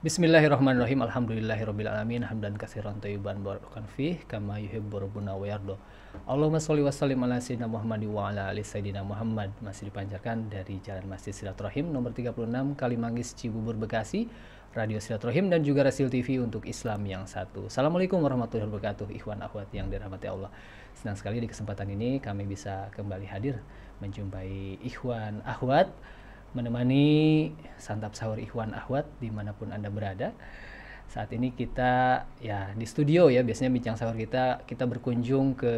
Bismillahirrahmanirrahim. Alhamdulillahirabbil alamin. Hamdan katsiran thayyiban barakan fih kama yuhibbu rabbuna wa yarda. Allahumma sholli wa sallim ala sayyidina Muhammad wa ala ali sayyidina Muhammad. Masih dipancarkan dari Jalan Masjid Silaturahim nomor 36 Kalimanggis Cibubur Bekasi, Radio Silaturahim dan juga Rasil TV untuk Islam yang satu. Assalamualaikum warahmatullahi wabarakatuh. Ikhwan akhwat yang dirahmati Allah. Senang sekali di kesempatan ini kami bisa kembali hadir menjumpai ikhwan akhwat, menemani santap sahur ikhwan akhwat dimanapun Anda berada. Saat ini kita ya di studio ya, biasanya bincang sahur kita berkunjung ke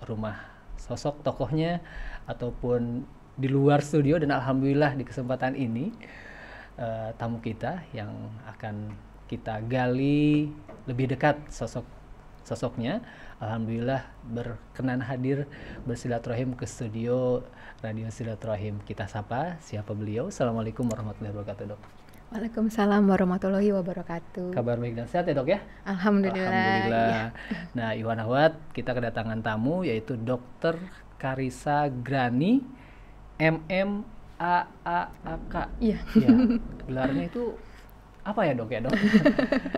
rumah sosok tokohnya ataupun di luar studio, dan alhamdulillah di kesempatan ini tamu kita yang akan kita gali lebih dekat sosoknya, alhamdulillah berkenan hadir bersilaturahim ke studio Radio Silaturahim. Kita sapa siapa beliau. Assalamualaikum warahmatullahi wabarakatuh, Dok. Waalaikumsalam warahmatullahi wabarakatuh. Kabar baik dan sehat ya, Dok ya? Alhamdulillah. Alhamdulillah. Ya. Nah, Iwan Ahwat, kita kedatangan tamu yaitu Dr. Karissa Grani, MMAAAK. Iya. Ya, gelarnya itu apa ya, Dok ya, Dok?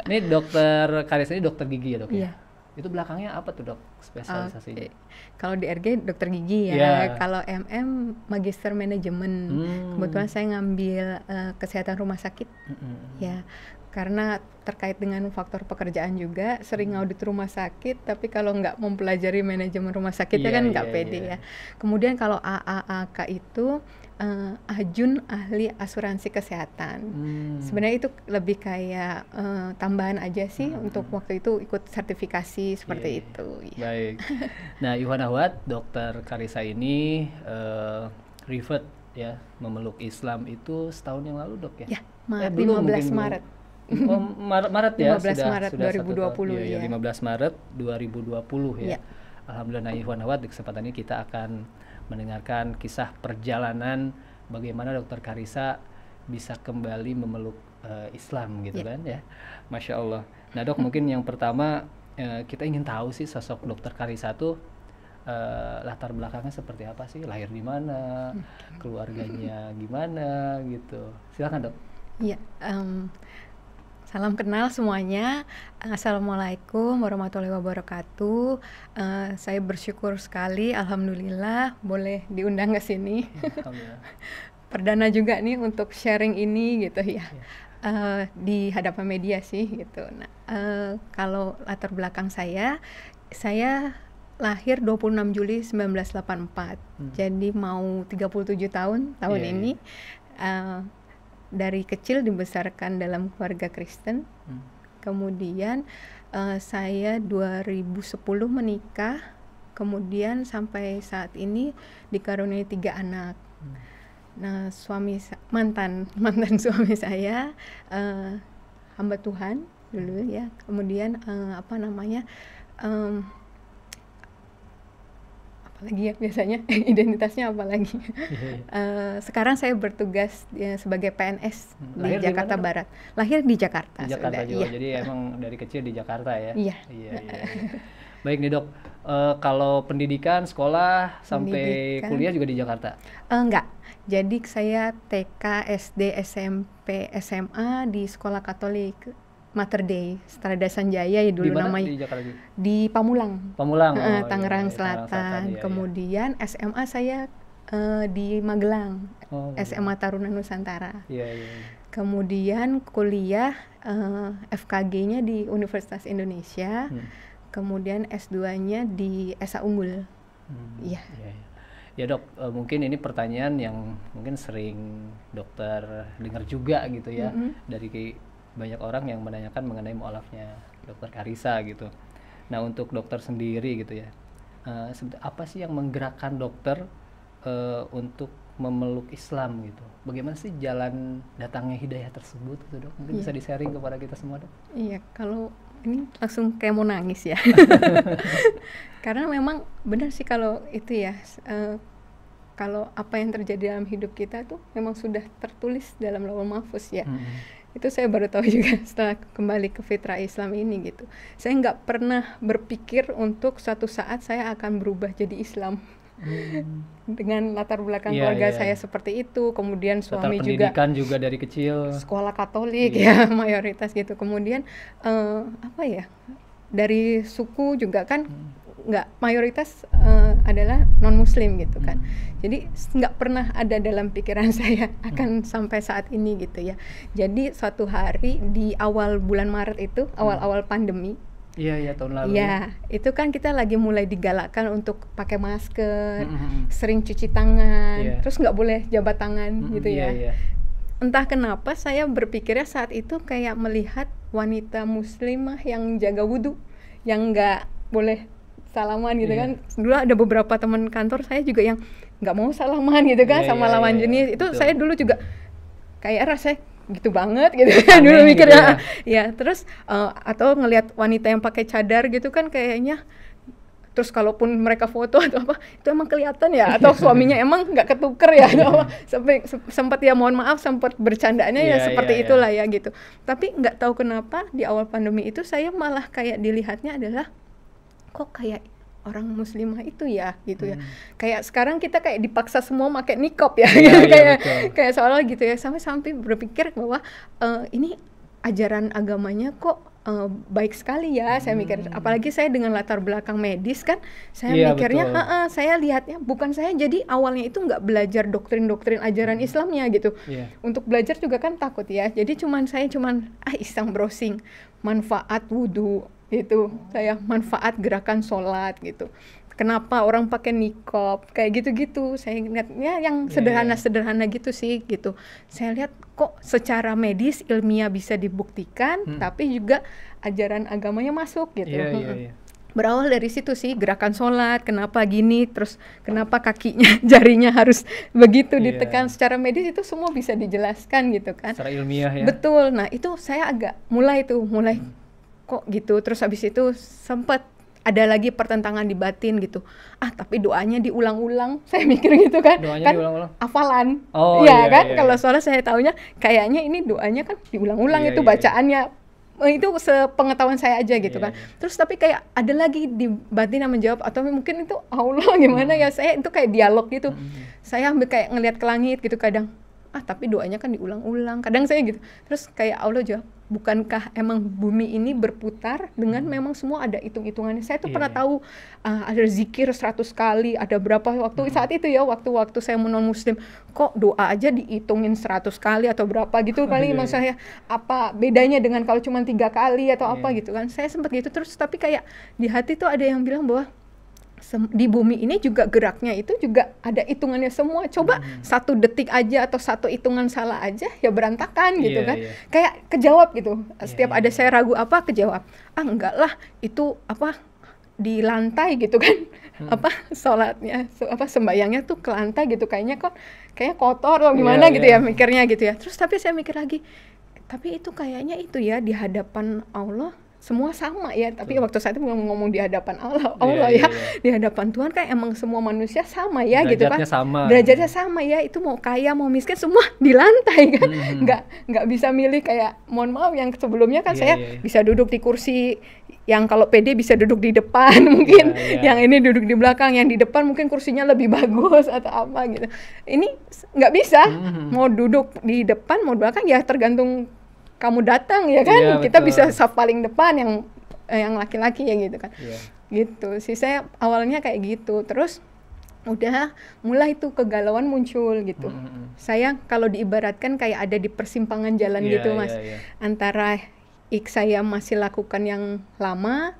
Ini Dr. Karissa ini dokter gigi ya, Dok ya? Iya. Itu belakangnya apa tuh, Dok, spesialisasinya? Kalau di RG dokter gigi ya. Yeah. Kalau MM magister manajemen. Kebetulan saya ngambil kesehatan rumah sakit. Ya. Karena terkait dengan faktor pekerjaan juga sering audit rumah sakit, tapi kalau nggak mempelajari manajemen rumah sakitnya kan nggak pede ya. Kemudian kalau AAAK itu Ajun Ahli Asuransi Kesehatan. Sebenarnya itu lebih kayak tambahan aja sih untuk waktu itu ikut sertifikasi seperti itu. Baik. Nah, Iwan Ahwat, Dokter Karissa ini revert ya, memeluk Islam itu setahun yang lalu, Dok ya? Ya, 15 Maret. Oh, Maret ya, 15 Maret sudah 2020 ya. 15 Maret 2020 ya. Ya. Alhamdulillah, Iwan Ahwat, di kesempatan ini kita akan mendengarkan kisah perjalanan bagaimana Dokter Karissa bisa kembali memeluk Islam gitu kan ya. Masya Allah. Nah, Dok, mungkin yang pertama kita ingin tahu sih sosok Dokter Karissa tuh latar belakangnya seperti apa sih? Lahir di mana? Keluarganya gimana gitu. Silakan, Dok. Iya, salam kenal semuanya. Assalamualaikum warahmatullahi wabarakatuh. Saya bersyukur sekali, alhamdulillah boleh diundang ke sini. Alhamdulillah. Perdana juga nih untuk sharing ini gitu ya. Di hadapan media sih gitu. Nah, kalau latar belakang saya lahir 26 Juli 1984. Jadi mau 37 tahun ini. Dari kecil dibesarkan dalam keluarga Kristen. Kemudian saya 2010 menikah, kemudian sampai saat ini dikaruniai 3 anak. Nah, mantan suami saya hamba Tuhan dulu ya. Kemudian apalagi ya biasanya identitasnya apalagi. Sekarang saya bertugas sebagai PNS di Jakarta Barat. Lahir di Jakarta. Di Jakarta juga. Iya. Jadi emang dari kecil di Jakarta ya. Iya. Baik nih, Dok. Kalau pendidikan, sekolah sampai kuliah juga di Jakarta? Enggak. Jadi saya TK, SD, SMP, SMA di Sekolah Katolik Mater Dei, Strada Sanjaya ya dulu namanya. Di Jakarta juga? Di Pamulang. Tangerang Selatan. Iya, kemudian SMA saya di Magelang, SMA Taruna Nusantara. Iya. Kemudian kuliah FKG-nya di Universitas Indonesia. Kemudian S2-nya di Esa Unggul. Iya. Ya, Dok, mungkin ini pertanyaan yang mungkin sering dokter dengar juga gitu ya, dari banyak orang yang menanyakan mengenai mualafnya Dokter Karissa gitu. Nah, untuk dokter sendiri gitu ya, apa sih yang menggerakkan dokter untuk memeluk Islam gitu? Bagaimana sih jalan datangnya hidayah tersebut gitu, Dok? Mungkin bisa di-sharing kepada kita semua, Dok? Iya, kalau ini langsung kayak mau nangis ya. Karena memang benar sih kalau itu ya, kalau apa yang terjadi dalam hidup kita tuh memang sudah tertulis dalam Lauhul Mahfuz ya. Itu saya baru tahu juga setelah kembali ke fitrah Islam ini gitu. Saya nggak pernah berpikir untuk suatu saat saya akan berubah jadi Islam. Dengan latar belakang Iya, keluarga iya. saya seperti itu, kemudian Latar suami juga pendidikan juga dari kecil. sekolah Katolik Iya. ya mayoritas gitu. Kemudian apa ya, dari suku juga kan nggak mayoritas adalah non Muslim gitu kan. Jadi nggak pernah ada dalam pikiran saya akan sampai saat ini gitu ya. Jadi suatu hari di awal bulan Maret itu, awal-awal pandemi. Iya, tahun lalu. Ya, itu kan kita lagi mulai digalakkan untuk pakai masker, sering cuci tangan, terus nggak boleh jabat tangan gitu ya. Iya. Entah kenapa saya berpikirnya saat itu kayak melihat wanita muslimah yang jaga wudhu, yang nggak boleh salaman gitu kan. Dulu ada beberapa teman kantor saya juga yang nggak mau salaman gitu kan sama lawan jenis. Itu betul. Saya dulu juga kayak rasanya gitu banget gitu kan dulu mikirnya gitu ya. Terus atau ngelihat wanita yang pakai cadar gitu kan kayaknya, terus kalaupun mereka foto atau apa itu emang kelihatan ya, atau suaminya emang nggak ketuker ya atau apa, sampai sempat ya mohon maaf sempat bercandanya ya seperti itulah ya gitu. Tapi nggak tahu kenapa di awal pandemi itu saya malah kayak dilihatnya adalah kok kayak orang muslimah itu ya gitu ya. Kayak sekarang kita kayak dipaksa semua pakai niqab ya, kayak seolah gitu ya, sampai berpikir bahwa ini ajaran agamanya kok baik sekali ya. Saya mikir, apalagi saya dengan latar belakang medis kan, saya mikirnya saya lihatnya bukan, saya jadi awalnya itu nggak belajar doktrin ajaran Islamnya gitu. Untuk belajar juga kan takut ya, jadi saya iseng browsing manfaat wudhu gitu, saya manfaat gerakan sholat gitu, kenapa orang pakai niqab kayak gitu-gitu. Saya ingatnya yang sederhana gitu sih gitu. Saya lihat kok secara medis ilmiah bisa dibuktikan, tapi juga ajaran agamanya masuk gitu. Berawal dari situ sih, gerakan sholat kenapa gini, terus kenapa kakinya jarinya harus begitu ditekan, secara medis itu semua bisa dijelaskan gitu kan, secara ilmiah ya. Betul. Nah itu saya agak mulai kok gitu. Terus habis itu sempat ada lagi pertentangan di batin gitu. Tapi doanya diulang-ulang. Saya mikir gitu kan. Doanya kan diulang-ulang. Hafalan. Iya kan? Kalau soalnya saya taunya kayaknya ini doanya kan diulang-ulang itu bacaannya. Itu sepengetahuan saya aja gitu kan. Terus tapi kayak ada lagi di batin yang menjawab, atau mungkin itu Allah gimana ya. Saya itu kayak dialog gitu. Saya ambil kayak ngelihat ke langit gitu kadang. Tapi doanya kan diulang-ulang. Kadang saya gitu. Terus kayak Allah jawab, bukankah emang bumi ini berputar dengan memang semua ada hitung-hitungannya. Saya tuh pernah tahu ada zikir 100 kali, ada berapa waktu saat itu ya, waktu saya non muslim, kok doa aja dihitungin 100 kali atau berapa gitu kali. Maksud saya apa bedanya dengan kalau cuma 3 kali atau apa gitu kan. Saya sempat gitu. Terus tapi kayak di hati tuh ada yang bilang bahwa di bumi ini juga geraknya itu juga ada hitungannya semua. Coba 1 detik aja atau 1 hitungan salah aja ya berantakan gitu kan. Kayak kejawab gitu. Setiap ada saya ragu apa, kejawab. Enggak lah, itu apa di lantai gitu kan. Sholatnya sembayangnya tuh ke lantai gitu, kayaknya kotor atau gimana gitu ya mikirnya gitu ya. Terus tapi saya mikir lagi, tapi itu kayaknya itu ya di hadapan Allah semua sama ya. Tapi waktu saat itu ngomong di hadapan Allah di hadapan Tuhan kan emang semua manusia sama ya gitu kan. Derajatnya sama ya. Itu mau kaya mau miskin semua di lantai kan. Nggak bisa milih kayak, mohon maaf yang sebelumnya kan saya bisa duduk di kursi yang kalau PD bisa duduk di depan mungkin, yang ini duduk di belakang, yang di depan mungkin kursinya lebih bagus atau apa gitu. Ini nggak bisa, mau duduk di depan mau di belakang ya tergantung kamu datang ya kan. Kita bisa saf paling depan yang laki-laki ya gitu kan. Gitu sih saya awalnya kayak gitu. Terus udah mulai tuh kegalauan muncul gitu. Saya kalau diibaratkan kayak ada di persimpangan jalan gitu Mas. Antara saya masih lakukan yang lama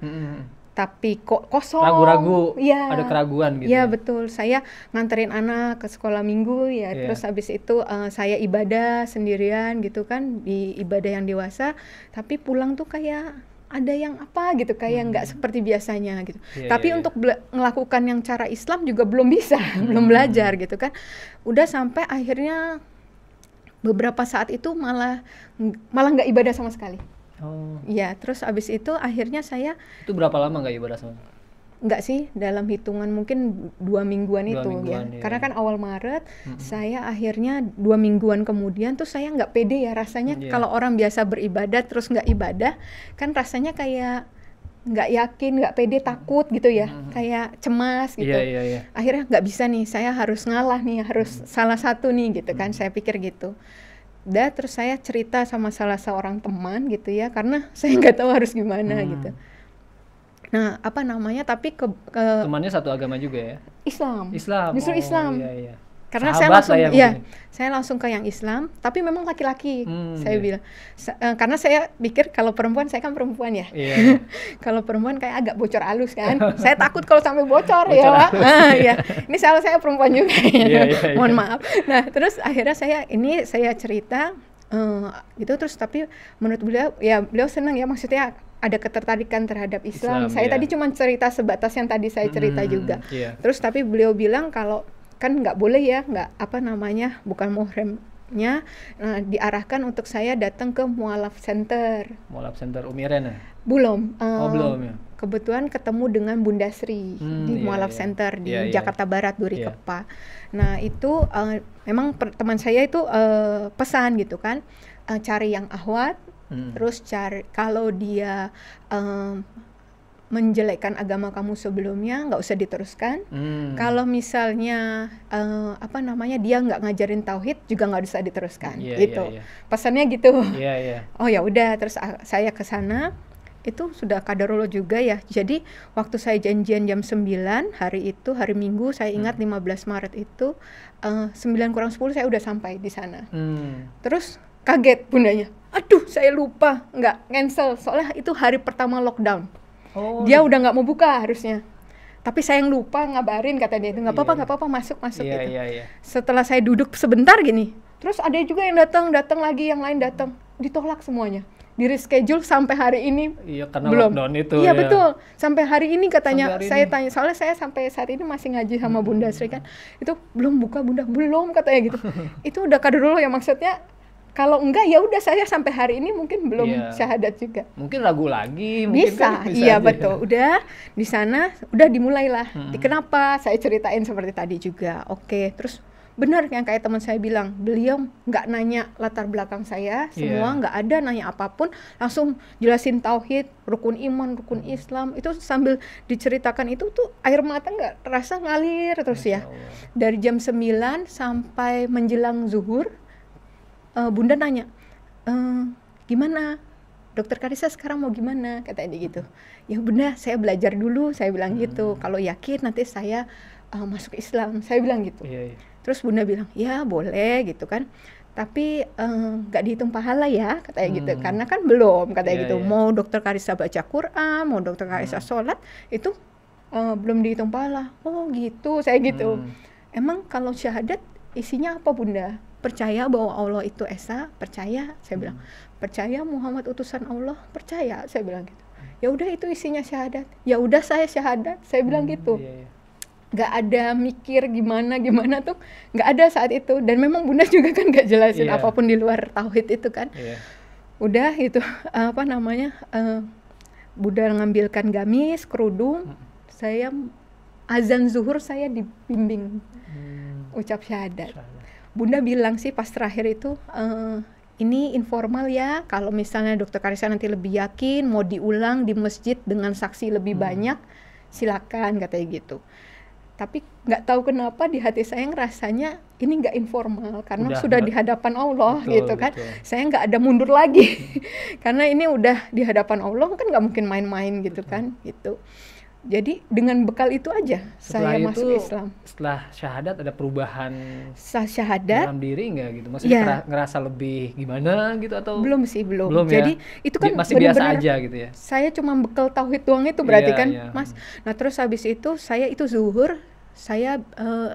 tapi kok kosong, ragu-ragu, ada keraguan gitu. Iya betul, saya nganterin anak ke sekolah minggu ya, terus habis itu saya ibadah sendirian gitu kan, di ibadah yang dewasa, tapi pulang tuh kayak ada yang apa gitu, kayak nggak seperti biasanya gitu. Tapi untuk melakukan yang cara Islam juga belum bisa, belum belajar gitu kan. Udah sampai akhirnya beberapa saat itu malah nggak ibadah sama sekali. Ya, terus abis itu akhirnya saya. Itu berapa lama nggak ibadah sama? Nggak sih, dalam hitungan mungkin 2 mingguan itu ya. Karena kan awal Maret, saya akhirnya 2 mingguan kemudian tuh saya nggak pede ya rasanya. Kalau orang biasa beribadah terus nggak ibadah, kan rasanya kayak nggak yakin, nggak pede, takut gitu ya, kayak cemas gitu. Akhirnya nggak bisa nih, saya harus ngalah nih, harus salah satu nih gitu kan, saya pikir gitu. Dan terus saya cerita sama salah seorang teman gitu ya, karena saya nggak tahu harus gimana gitu. Nah, apa namanya, tapi temannya satu agama juga ya? Islam. Islam. Justru Islam. Iya. Karena sahabat saya langsung ke yang Islam, tapi memang laki-laki. Saya bilang, karena saya pikir kalau perempuan, saya kan perempuan ya. Kalau perempuan kayak agak bocor halus kan. Saya takut kalau sampai bocor ya. Ini salah saya perempuan juga. Mohon maaf. Nah, terus akhirnya saya cerita gitu, terus tapi menurut beliau, ya beliau senang ya, maksudnya ada ketertarikan terhadap Islam. Saya tadi cuma cerita sebatas yang tadi saya cerita juga. Terus tapi beliau bilang kalau kan nggak boleh ya, bukan muhrimnya, diarahkan untuk saya datang ke Mualaf Center. Mualaf Center Umiren ya? Belum. Belum ya? Kebetulan ketemu dengan Bunda Sri di Mualaf Center di Jakarta Barat, Duri Kepa. Nah itu memang teman saya itu pesan gitu kan, cari yang ahwat, terus cari kalau dia menjelekkan agama kamu sebelumnya, nggak usah diteruskan. Kalau misalnya dia nggak ngajarin tauhid juga nggak usah diteruskan, gitu. Pesannya gitu. Oh ya udah, terus saya ke sana. Itu sudah qadarullah juga ya. Jadi waktu saya janjian jam 9 hari Minggu, saya ingat 15 Maret itu 9 kurang 10 saya udah sampai di sana. Terus kaget bundanya. Aduh, saya lupa nggak cancel soalnya itu hari pertama lockdown. Dia udah nggak mau buka harusnya, tapi saya yang lupa ngabarin, kata dia itu nggak apa-apa masuk gitu. Setelah saya duduk sebentar gini, terus ada juga yang datang lagi, yang lain datang, ditolak semuanya, di reschedule sampai hari ini. Karena belum. Lockdown itu. Betul, sampai hari ini katanya. Saya tanya, soalnya saya sampai saat ini masih ngaji sama Bunda Sri kan, itu belum buka Bunda, belum katanya gitu. Itu udah kadar dulu ya, maksudnya. Kalau enggak ya udah, saya sampai hari ini mungkin belum syahadat juga. Mungkin ragu lagi. Bisa betul. Udah di sana, udah dimulailah. Kenapa? Saya ceritain seperti tadi juga. Oke, terus benar yang kayak teman saya bilang, beliau nggak nanya latar belakang saya, semua nggak ada nanya apapun, langsung jelasin tauhid, rukun iman, rukun Islam. Itu sambil diceritakan itu tuh air mata nggak terasa ngalir terus ya. Dari jam 9 sampai menjelang zuhur. Bunda nanya, gimana? Dokter Karissa sekarang mau gimana? Katanya gitu. Ya Bunda, saya belajar dulu, saya bilang gitu. Kalau yakin nanti saya masuk Islam, saya bilang gitu. Terus Bunda bilang, ya boleh gitu kan. Tapi nggak dihitung pahala ya, katanya gitu. Karena kan belum, katanya gitu. Mau Dokter Karissa baca Quran, mau Dokter Karissa sholat, itu belum dihitung pahala. Oh gitu, saya gitu. Emang kalau syahadat isinya apa Bunda? Percaya bahwa Allah itu Esa, percaya, saya bilang. Percaya Muhammad utusan Allah, percaya, saya bilang gitu. Ya udah itu isinya syahadat. Ya udah saya syahadat, saya bilang gitu. Gak ada mikir gimana tuh, gak ada saat itu. Dan memang Bunda juga kan gak jelasin apapun di luar tauhid itu kan. Udah itu Bunda ngambilkan gamis, kerudung, saya azan zuhur saya dibimbing ucap syahadat. Bunda bilang sih pas terakhir itu, ini informal ya, kalau misalnya Dokter Karissa nanti lebih yakin mau diulang di masjid dengan saksi lebih banyak, silakan, katanya gitu. Tapi nggak tahu kenapa di hati saya ngerasanya ini nggak informal, karena sudah di hadapan Allah, gitu kan. Saya nggak ada mundur lagi, karena ini udah di hadapan Allah kan nggak mungkin main-main gitu kan, gitu. Jadi dengan bekal itu aja saya masuk Islam. Setelah syahadat ada perubahan syahadat dalam diri nggak gitu? Maksudnya ngerasa lebih gimana gitu atau? Belum. Jadi itu kan masih biasa aja gitu ya? Saya cuma bekal tauhid doang itu berarti kan, Mas. Nah terus habis itu saya itu zuhur, saya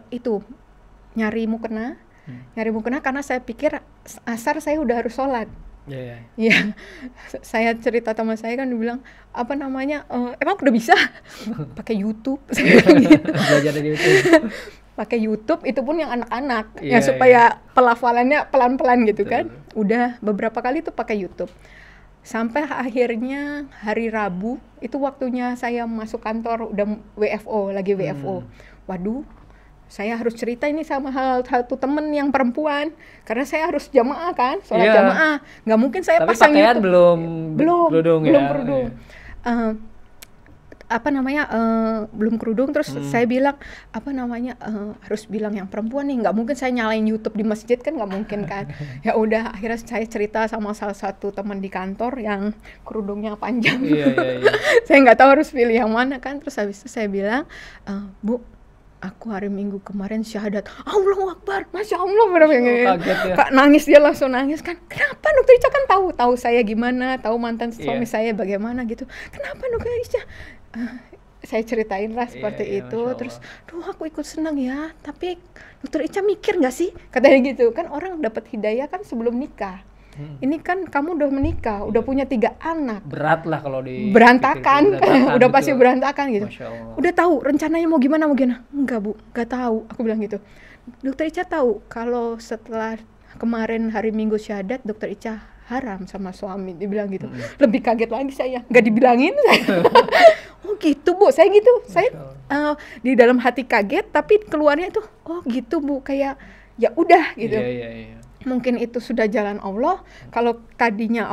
itu nyari mukena karena saya pikir asar saya udah harus sholat. Iya, saya cerita teman saya kan dibilang emang udah bisa pakai YouTube, gitu. Belajar dari YouTube. Pakai YouTube itu pun yang anak-anak, supaya pelafalannya pelan-pelan gitu kan. Udah beberapa kali tuh pakai YouTube. Sampai akhirnya hari Rabu itu waktunya saya masuk kantor, udah lagi WFO. Waduh, saya harus cerita ini sama satu temen yang perempuan, karena saya harus jamaah kan, sholat jamaah, nggak mungkin saya tapi pasang YouTube. Belum kerudung. belum kerudung, terus saya bilang harus bilang yang perempuan nih, nggak mungkin saya nyalain YouTube di masjid kan, nggak mungkin kan. Ya udah, akhirnya saya cerita sama salah satu teman di kantor yang kerudungnya panjang. Saya nggak tahu harus pilih yang mana kan, terus habis itu saya bilang, Bu, aku hari Minggu kemarin syahadat. Allahu Akbar, Masya Allah, benar-benar kaget ya. Kak nangis, dia langsung nangis kan. Kenapa Dokter Ica kan tahu saya gimana, tahu mantan suami saya bagaimana gitu. Kenapa Dokter Ica? Saya ceritain lah seperti itu, terus, aku ikut senang ya, tapi Dokter Ica mikir nggak sih, katanya gitu kan, orang dapat hidayah kan sebelum nikah. Ini kan kamu udah menikah, udah punya 3 anak. Berat lah kalau di berantakan udah gitu. Pasti berantakan gitu. Udah tahu rencananya mau gimana? Enggak Bu, nggak tahu. Aku bilang gitu. Dokter Ica tahu kalau setelah kemarin hari Minggu syahadat, Dokter Ica haram sama suami, dibilang gitu. Lebih kaget lagi saya, nggak dibilangin saya. Oh gitu Bu, saya gitu. Saya di dalam hati kaget, tapi keluarnya itu, oh gitu Bu, kayak ya udah gitu. Mungkin itu sudah jalan Allah. Kalau tadinya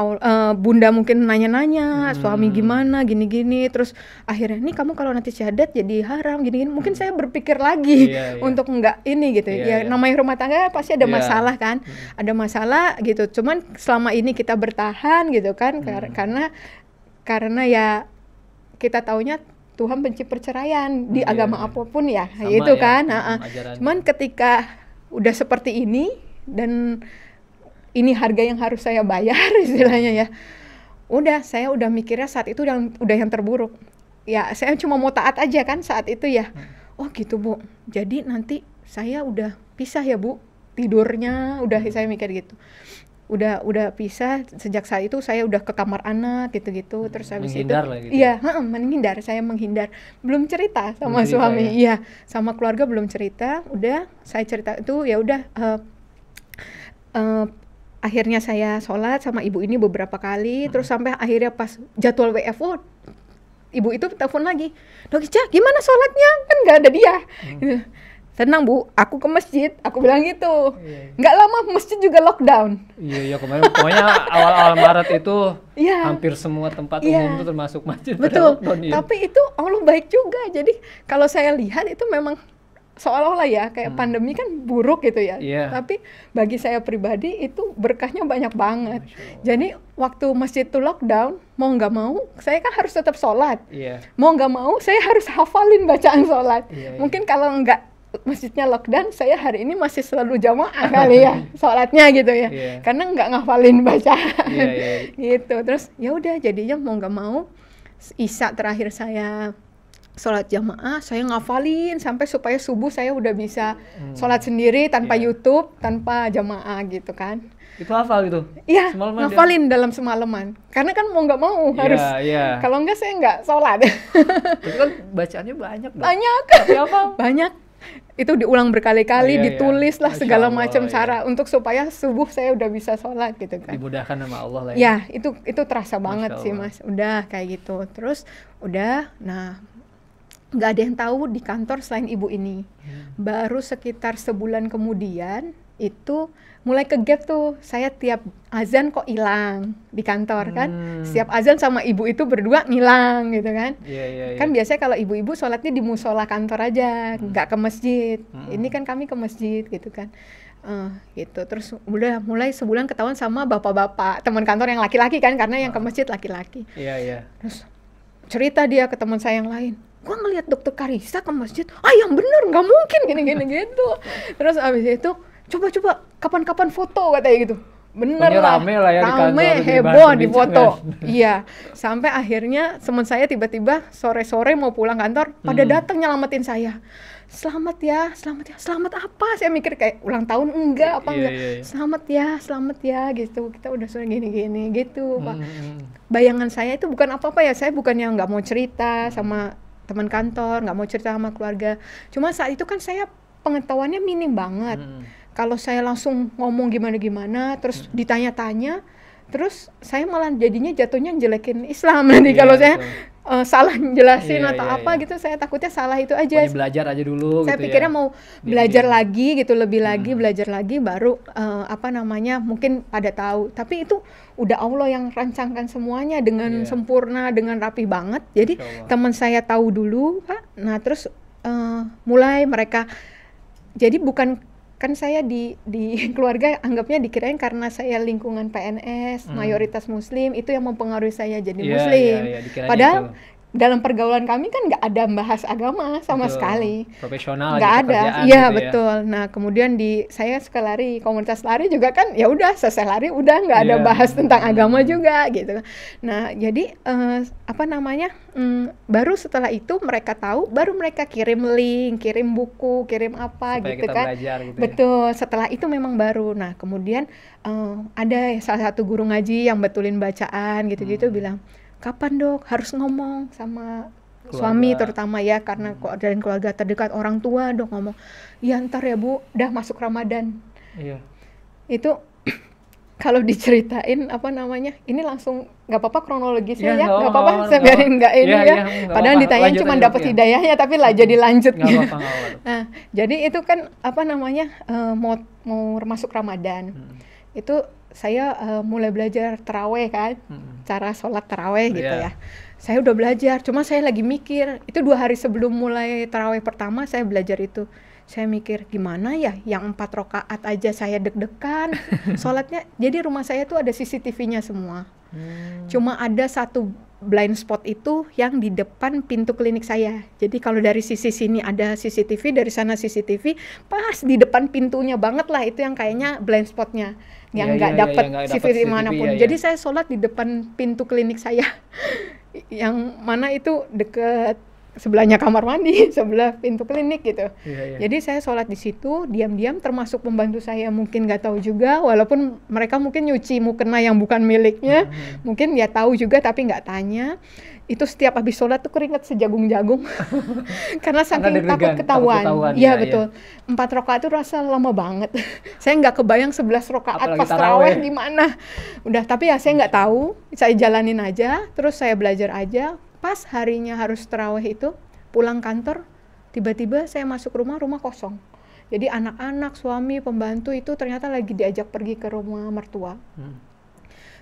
bunda mungkin nanya-nanya, suami gimana, gini-gini, terus akhirnya, nih kamu kalau nanti syahadat jadi haram, gini-gini. Mungkin saya berpikir lagi untuk enggak ini gitu. Namanya rumah tangga pasti ada masalah kan, ada masalah gitu. Cuman selama ini kita bertahan gitu kan, karena ya kita taunya Tuhan benci perceraian di agama apapun ya, itu kan. Cuman ketika udah seperti ini, dan ini harga yang harus saya bayar istilahnya ya, saya udah mikirnya saat itu udah yang terburuk ya, saya cuma mau taat aja kan saat itu ya. Oh gitu Bu, jadi nanti saya udah pisah ya Bu, tidurnya udah, saya mikir gitu, udah pisah. Sejak saat itu saya udah ke kamar anak gitu-gitu, terus habis menghindar itu lah gitu. Iya, menghindar, saya menghindar, belum cerita sama suami ya. Sama keluarga belum cerita. Udah saya cerita itu ya udah, akhirnya saya sholat sama ibu ini beberapa kali, terus sampai akhirnya pas jadwal WFO, ibu itu telepon lagi, Dok Ica gimana sholatnya, kan nggak ada dia. Tenang Bu, aku ke masjid, aku bilang gitu. Nggak lama masjid juga lockdown. Iya kemarin pokoknya awal-awal Maret itu hampir semua tempat umum itu termasuk masjid. Betul, tapi itu Allah baik juga. Jadi kalau saya lihat itu memang seolah-olah ya kayak pandemi kan buruk gitu ya, tapi bagi saya pribadi itu berkahnya banyak banget. Jadi waktu masjid itu lockdown, mau nggak mau saya kan harus tetap sholat, mau nggak mau saya harus hafalin bacaan sholat. Mungkin kalau nggak masjidnya lockdown, saya hari ini masih selalu jamaah kali ya sholatnya gitu ya, karena nggak ngafalin bacaan gitu. Terus ya udah jadinya mau nggak mau, Isya terakhir saya sholat jamaah, saya ngafalin sampai supaya subuh saya udah bisa sholat sendiri tanpa YouTube, tanpa jamaah gitu kan. Itu hafal gitu? Iya, ngafalin dalam semalaman. Karena kan mau nggak mau harus, kalau nggak saya nggak sholat. Itu kan bacaannya banyak dong? Banyak. Tapi apa? Banyak. Itu diulang berkali-kali, ditulis lah segala macam cara untuk supaya subuh saya udah bisa sholat gitu kan. Dimudahkan sama Allah lah ya. Ya, itu terasa banget sih Mas. Udah kayak gitu. Terus udah, nggak ada yang tahu di kantor selain ibu ini. Baru sekitar sebulan kemudian itu mulai ke gap tuh, saya tiap azan kok hilang di kantor kan. Setiap azan sama ibu itu berdua ngilang gitu kan. Kan biasanya kalau ibu-ibu sholatnya di musola kantor aja, nggak ke masjid. Ini kan kami ke masjid gitu kan. Gitu. Terus udah mulai sebulan ketahuan sama bapak-bapak teman kantor yang laki-laki kan, karena yang ke masjid laki-laki. Terus cerita dia ke teman saya yang lain, gua ngelihat Dokter Karissa ke masjid, yang bener, nggak mungkin gini-gini gitu. Terus abis itu coba kapan-kapan foto katanya gitu. Bener lah, rame lah ya, rame, heboh di foto. Iya, sampai akhirnya teman saya tiba-tiba sore-sore mau pulang kantor, pada datang nyelamatin saya. Selamat ya, selamat apa? Saya mikir kayak ulang tahun enggak, apa enggak. Selamat ya gitu. Kita udah sore gini-gini gitu, Pak. Bayangan saya itu bukan apa-apa ya, saya bukan yang nggak mau cerita sama teman kantor, nggak mau cerita sama keluarga. Cuma saat itu kan saya pengetahuannya minim banget. Kalau saya langsung ngomong gimana-gimana, terus ditanya-tanya, terus saya malah jadinya jatuhnya jelekin Islam nanti kalau saya salah jelasin atau apa gitu, saya takutnya salah itu aja. Pokoknya belajar aja dulu saya gitu pikirnya ya. mau belajar lagi gitu, lebih lagi belajar lagi baru mungkin pada tahu. Tapi itu udah Allah yang rancangkan semuanya dengan sempurna, dengan rapi banget. Jadi teman saya tahu dulu, Pak. Nah terus mulai mereka, jadi bukan, kan saya di keluarga anggapnya dikirain karena saya lingkungan PNS mayoritas Muslim itu yang mempengaruhi saya jadi Muslim. Padahal dalam pergaulan kami kan nggak ada bahas agama sama sekali. Profesional nggak ada. Iya gitu betul. Nah kemudian saya suka lari, komunitas lari juga kan ya udah selesai lari udah nggak ada bahas tentang agama juga gitu. Nah jadi baru setelah itu mereka tahu, baru mereka kirim link, kirim buku, kirim apa supaya gitu kita kan. Belajar, gitu betul. Setelah itu memang baru. Nah kemudian ada salah satu guru ngaji yang betulin bacaan gitu-gitu bilang, kapan dok harus ngomong sama keluarga, suami terutama ya, karena dan keluarga terdekat, orang tua dok ngomong, ya ntar ya bu, udah masuk Ramadan. Itu kalau diceritain ini langsung nggak apa-apa kronologisnya ya, nggak apa-apa, saya biarin nggak ini ya. Padahal ditanya cuma dapat hidayahnya, tapi lah jadi lanjut. Nah, jadi itu kan mau masuk Ramadan. Itu saya mulai belajar taraweh kan, cara sholat taraweh gitu ya. Saya udah belajar, cuma saya lagi mikir, itu 2 hari sebelum mulai taraweh pertama saya belajar itu. Saya mikir gimana ya, yang 4 rakaat aja saya deg-degan sholatnya. Jadi rumah saya tuh ada CCTV-nya semua. Cuma ada satu blind spot itu yang di depan pintu klinik saya. Jadi kalau dari sisi sini ada CCTV, dari sana CCTV, pas di depan pintunya banget lah, itu yang kayaknya blind spotnya, yang nggak dapat CCTV manapun. Jadi saya sholat di depan pintu klinik saya, yang mana itu deket sebelahnya kamar mandi, sebelah pintu klinik gitu. Jadi saya sholat di situ, diam-diam, termasuk pembantu saya mungkin nggak tahu juga, walaupun mereka mungkin nyuci mukena yang bukan miliknya, mungkin ya tahu juga tapi nggak tanya. Itu setiap habis sholat tuh keringat sejagung-jagung, karena saking takut ketahuan. Iya betul. 4 rakaat itu rasa lama banget. Saya nggak kebayang 11 rakaat pas taraweh gimana. Udah, tapi ya saya nggak tahu, saya jalanin aja, terus saya belajar aja. Pas harinya harus tarawih itu, pulang kantor, tiba-tiba saya masuk rumah kosong. Jadi anak-anak, suami, pembantu itu ternyata lagi diajak pergi ke rumah mertua.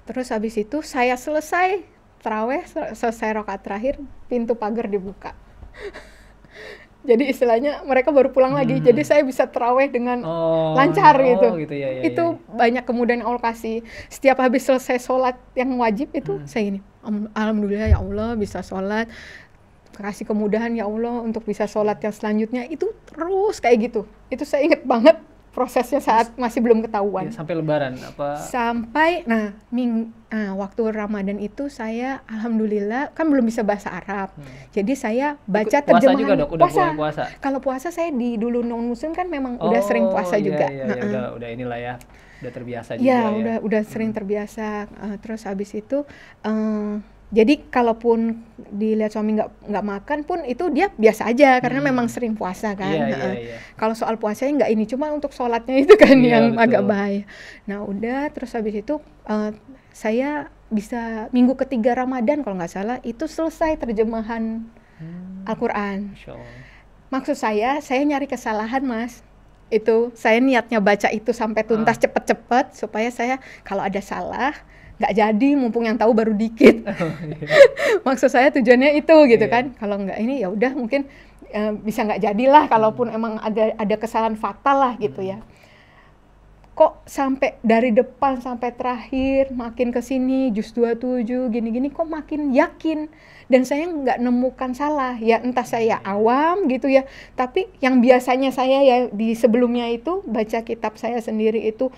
Terus habis itu saya selesai tarawih, selesai rakaat terakhir, pintu pagar dibuka. Jadi istilahnya mereka baru pulang lagi, jadi saya bisa tarawih dengan lancar gitu. Itu banyak kemudahan Allah kasih. Setiap habis selesai sholat yang wajib itu saya gini, alhamdulillah ya Allah bisa sholat, kasih kemudahan ya Allah untuk bisa sholat yang selanjutnya. Itu terus kayak gitu. Itu saya inget banget prosesnya saat masih belum ketahuan. Sampai Lebaran apa? Sampai waktu Ramadan itu saya alhamdulillah kan belum bisa bahasa Arab. Jadi saya baca terjemahan. Puasa juga dok, udah mulai puasa. Kalau puasa saya dulu non muslim kan memang udah sering puasa juga. Udah inilah ya, udah terbiasa juga ya. Udah sering terbiasa. Terus habis itu jadi kalaupun dilihat suami nggak makan pun itu dia biasa aja karena memang sering puasa kan. Kalau soal puasanya nggak ini, cuma untuk sholatnya itu kan yang betul. Agak bahaya. Nah udah, terus habis itu saya bisa minggu ketiga Ramadan kalau nggak salah itu selesai terjemahan Al-Quran. Maksud saya nyari kesalahan mas. Itu saya niatnya baca itu sampai tuntas cepet-cepet supaya saya kalau ada salah nggak jadi, mumpung yang tahu baru dikit. Maksud saya tujuannya itu gitu kan. Kalau nggak ini ya udah mungkin bisa nggak jadilah, kalaupun emang ada kesalahan fatal lah gitu ya. Kok sampai dari depan sampai terakhir makin kesini juz 27 gini-gini kok makin yakin, dan saya nggak nemukan salah ya, entah saya awam gitu ya, tapi yang biasanya saya ya di sebelumnya itu baca kitab saya sendiri itu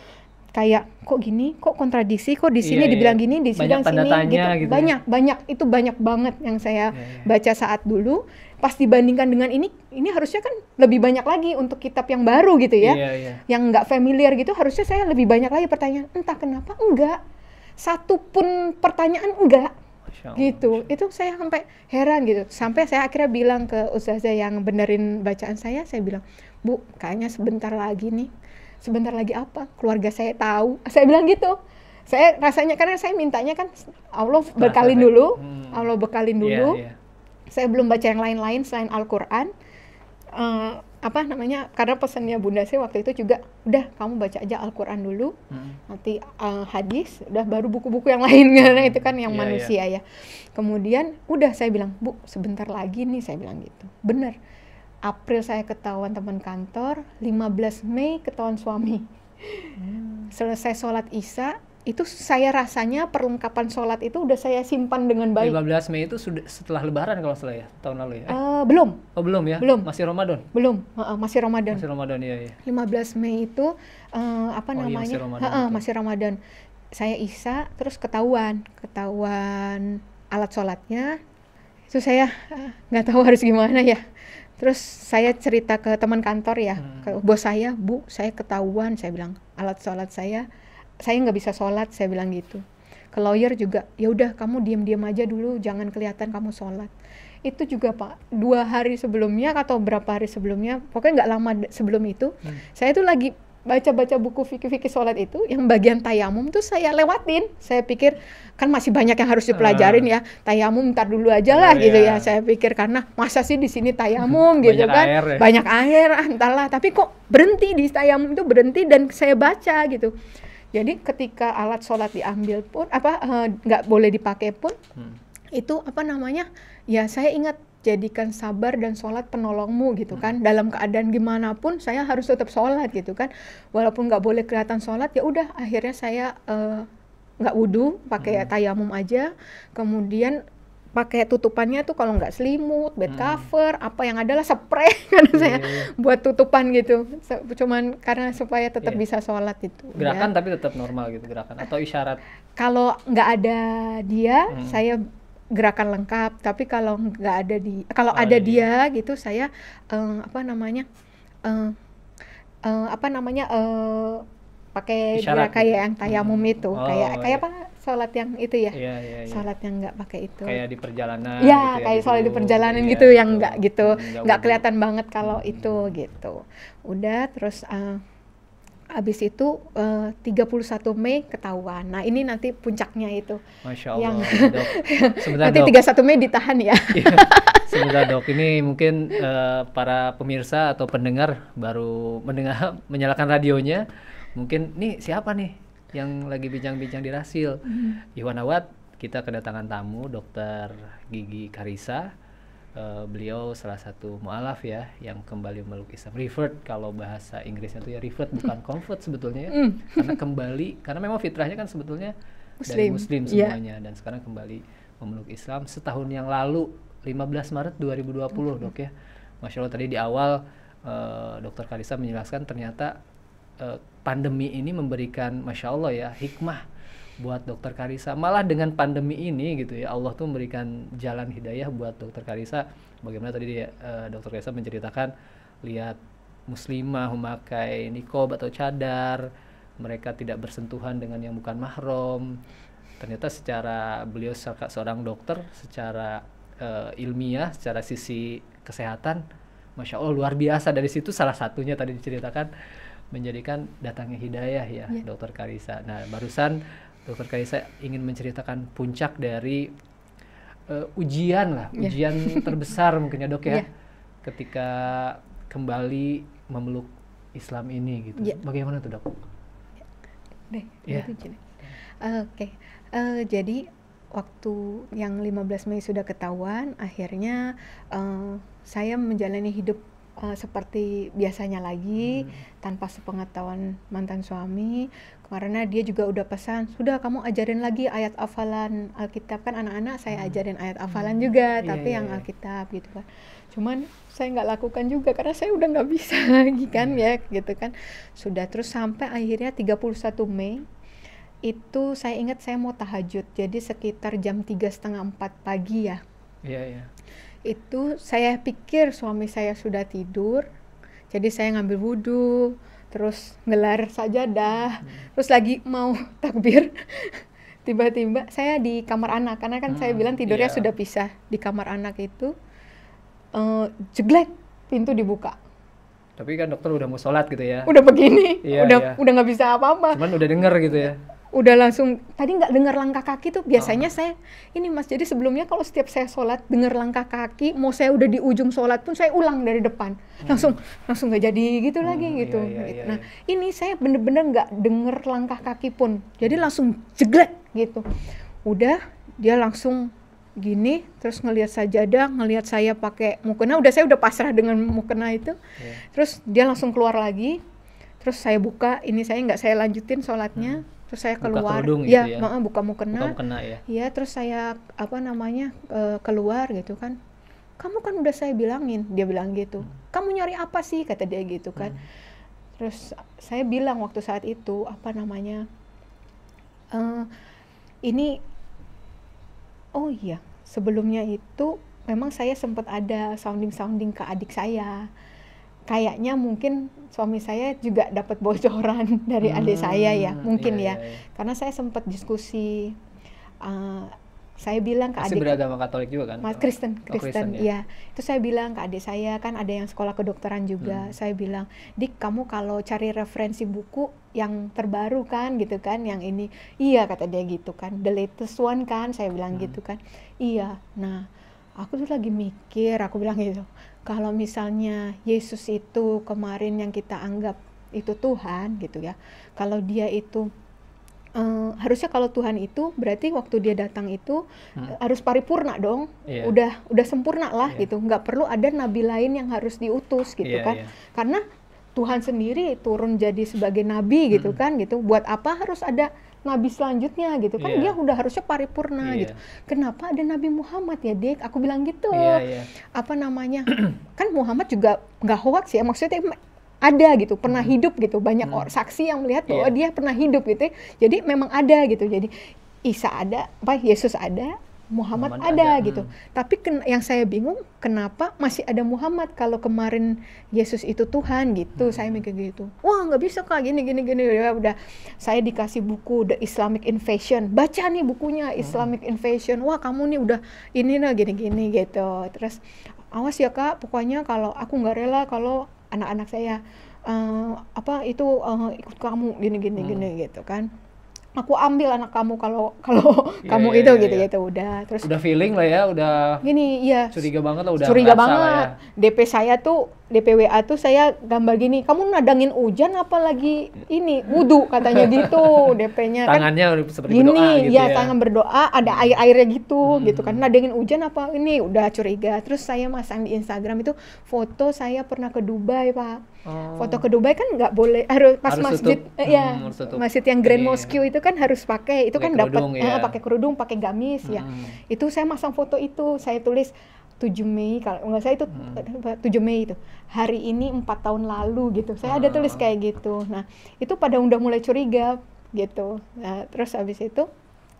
kayak kok gini, kok kontradiksi, kok di sini dibilang gini, di sini gitu. Banyak itu banyak banget yang saya baca saat dulu. Pas dibandingkan dengan ini harusnya kan lebih banyak lagi untuk kitab yang baru gitu ya. Yang nggak familiar gitu harusnya saya lebih banyak lagi pertanyaan. Entah kenapa enggak. Satu pun pertanyaan enggak. Gitu. Itu saya sampai heran gitu. Sampai saya akhirnya bilang ke ustazah yang benerin bacaan saya bilang, "Bu, kayaknya sebentar lagi nih." Sebentar lagi apa? Keluarga saya tahu. Saya bilang gitu. Saya rasanya, karena saya mintanya kan Allah bekalin dulu, Allah bekalin dulu. Saya belum baca yang lain-lain selain Al-Quran. Karena pesannya Bunda saya waktu itu juga, udah kamu baca aja Al-Quran dulu, nanti hadis, udah baru buku-buku yang lain, karena itu kan yang manusia ya. Kemudian udah saya bilang, Bu, sebentar lagi nih, saya bilang gitu. Bener, April saya ketahuan teman kantor, 15 Mei ketahuan suami. Selesai sholat Isya, itu saya rasanya perlengkapan sholat itu udah saya simpan dengan baik. 15 Mei itu sudah setelah Lebaran kalau salah ya, tahun lalu ya? Belum. Oh belum ya? Belum. Masih Ramadan? Belum, masih Ramadan. Masih Ramadan, iya. 15 Mei itu, masih Ramadan, masih Ramadan. Saya Isya, terus ketahuan alat sholatnya, itu saya nggak tahu harus gimana ya. Terus saya cerita ke teman kantor ya, ke bos saya, Bu, saya ketahuan, saya bilang, alat sholat saya nggak bisa sholat, saya bilang gitu. Ke lawyer juga, ya udah kamu diam-diam aja dulu, jangan kelihatan kamu sholat. Itu juga Pak, 2 hari sebelumnya atau berapa hari sebelumnya, pokoknya nggak lama sebelum itu, saya tuh lagi baca-baca buku fikih-fikih sholat itu, yang bagian tayamum tuh saya lewatin. Saya pikir, kan masih banyak yang harus dipelajarin ya, tayamum ntar dulu aja lah gitu ya. Saya pikir, karena masa sih di sini tayamum gitu kan, air, banyak air, entahlah. Tapi kok berhenti di tayamum itu, berhenti dan saya baca gitu. Jadi ketika alat sholat diambil pun, nggak boleh dipakai pun, itu ya saya ingat, jadikan sabar dan sholat penolongmu gitu kan. Dalam keadaan gimana pun saya harus tetap sholat gitu kan. Walaupun nggak boleh kelihatan sholat, ya udah akhirnya saya nggak wudu, pakai tayamum aja. Kemudian pakai tutupannya tuh kalau nggak selimut, bed cover, apa yang adalah spray karena saya buat tutupan gitu. Cuman karena supaya tetap bisa sholat itu. Gerakan tapi tetap normal gitu gerakan atau isyarat? Kalau nggak ada dia, saya gerakan lengkap. Tapi kalau nggak ada dia gitu, saya pakai isyarat kayak yang tayamum itu, kayak apa? Sholat yang itu ya, sholat yang nggak pakai itu. Kayak di perjalanan. Ya, kayak sholat di perjalanan gitu, yang nggak gitu, nggak kelihatan banget kalau itu gitu. Udah, terus habis itu 31 Mei ketahuan. Nah ini nanti puncaknya itu. Masya Allah, Dok. Sebentar, nanti Dok. 31 Mei ditahan ya. Sebentar Dok, ini mungkin para pemirsa atau pendengar baru menyalakan radionya. Mungkin nih siapa nih yang lagi bincang-bincang di Rasil. Iwanawat, kita kedatangan tamu Dr. Gigi Karissa. Beliau salah satu mu'alaf ya yang kembali memeluk Islam. Revert, kalau bahasa Inggrisnya itu ya revert, bukan convert sebetulnya ya. Karena kembali, karena memang fitrahnya kan sebetulnya dari Muslim semuanya, dan sekarang kembali memeluk Islam setahun yang lalu, 15 Maret 2020 Dok ya. Masya Allah, tadi di awal Dr. Karissa menjelaskan ternyata pandemi ini memberikan, Masya Allah ya, hikmah buat Dr. Karissa. Malah dengan pandemi ini gitu ya, Allah tuh memberikan jalan hidayah buat Dr. Karissa. Bagaimana tadi Dr. Karissa menceritakan, lihat muslimah memakai niqab atau cadar, mereka tidak bersentuhan dengan yang bukan mahram. Ternyata secara beliau seorang dokter, secara ilmiah, secara sisi kesehatan, Masya Allah luar biasa. Dari situ salah satunya tadi diceritakan menjadikan datangnya hidayah ya, Dr. Karissa. Nah barusan Dr. Karissa ingin menceritakan puncak dari ujian terbesar mungkin ya Dok ya, ketika kembali memeluk Islam ini gitu. Bagaimana tuh Dok? Jadi waktu yang 15 Mei sudah ketahuan, akhirnya saya menjalani hidup seperti biasanya lagi, tanpa sepengetahuan mantan suami, karena dia juga udah pesan, sudah kamu ajarin lagi ayat hafalan Alkitab, kan anak-anak saya ajarin ayat hafalan juga, tapi yang Alkitab gitu kan. Cuman saya nggak lakukan juga karena saya udah nggak bisa lagi kan ya gitu kan. Sudah, terus sampai akhirnya 31 Mei itu saya ingat saya mau tahajud, jadi sekitar jam 3:30-4 pagi ya. Itu saya pikir suami saya sudah tidur, jadi saya ngambil wudhu, terus ngelar sajadah, terus lagi mau takbir, tiba-tiba saya di kamar anak, karena kan saya bilang tidurnya sudah pisah di kamar anak itu, jeglek, pintu dibuka. Tapi kan dokter udah mau sholat gitu ya? Udah begini, udah nggak bisa apa-apa. Cuman udah denger gitu ya? udah langsung tadi nggak dengar langkah kaki tuh biasanya saya ini Mas, jadi sebelumnya kalau setiap saya sholat dengar langkah kaki, mau saya udah di ujung sholat pun saya ulang dari depan, langsung nggak jadi gitu lagi gitu. Nah ini saya bener-bener nggak dengar langkah kaki pun, jadi langsung jeglek gitu. Udah dia langsung gini, terus ngelihat sajadah, ngelihat saya pakai mukena, saya udah pasrah dengan mukena itu. Terus dia langsung keluar lagi, terus saya buka, ini saya lanjutin sholatnya. Terus saya keluar, buka mukena, ya. Terus saya keluar gitu kan. Kamu kan udah saya bilangin, dia bilang gitu. Kamu nyari apa sih, kata dia gitu kan. Terus saya bilang waktu saat itu oh iya, sebelumnya itu memang saya sempat ada sounding ke adik saya. Kayaknya mungkin suami saya juga dapat bocoran dari adik saya ya, mungkin karena saya sempat diskusi, saya bilang ke adik, beragama Katolik juga kan? Kristen ya. Itu saya bilang ke adik saya, kan ada yang sekolah kedokteran juga, saya bilang, Dik, kamu kalau cari referensi buku yang terbaru kan gitu kan, yang ini, iya kata dia gitu kan, the latest one kan, saya bilang gitu kan, iya. Nah aku tuh lagi mikir, aku bilang gitu, kalau misalnya Yesus itu kemarin yang kita anggap itu Tuhan gitu ya, kalau dia itu harusnya kalau Tuhan itu berarti waktu dia datang itu harus paripurna dong, udah sempurna lah gitu, nggak perlu ada nabi lain yang harus diutus gitu kan, karena Tuhan sendiri turun jadi sebagai nabi gitu kan gitu, buat apa harus ada nabi selanjutnya gitu kan, dia udah harusnya paripurna gitu. Kenapa ada Nabi Muhammad ya, Dik? Aku bilang gitu. Kan Muhammad juga nggak hoax ya, maksudnya ada gitu, pernah hidup gitu, banyak saksi yang melihat bahwa dia pernah hidup gitu. Jadi memang ada gitu. Jadi Isa ada, Yesus ada, Muhammad ada gitu. Tapi yang saya bingung, kenapa masih ada Muhammad kalau kemarin Yesus itu Tuhan gitu. Saya mikir gitu. Wah, nggak bisa Kak, gini. Ya udah, saya dikasih buku The Islamic Invasion. Baca nih bukunya Islamic Invasion. Wah, kamu nih udah ini nah gini gitu. Terus awas ya Kak, pokoknya kalau aku nggak rela kalau anak-anak saya ikut kamu gini gitu kan. Aku ambil anak kamu kalau kamu itu gitu. Udah, terus udah feeling lah ya, udah gini, curiga banget lah, udah curiga banget ya. DP saya tuh, DPWA tuh saya gambar gini, kamu nadangin hujan apa lagi ini wudu katanya gitu. DP-nya tangannya kan seperti gini, berdoa gitu ya, tangan berdoa ada air-airnya gitu kan, nadangin hujan apa ini, udah curiga. Terus saya masang di Instagram itu foto saya pernah ke Dubai Pak. Foto ke Dubai kan nggak boleh, harus masjid masjid yang Grand Mosque itu kan harus pakai, itu kan dapat pakai kerudung, pakai gamis ya. Itu saya masang foto itu, saya tulis 7 Mei kalau nggak salah itu 7 Mei itu hari ini 4 tahun lalu gitu, saya ada tulis kayak gitu. Nah itu pada udah mulai curiga gitu. Nah terus habis itu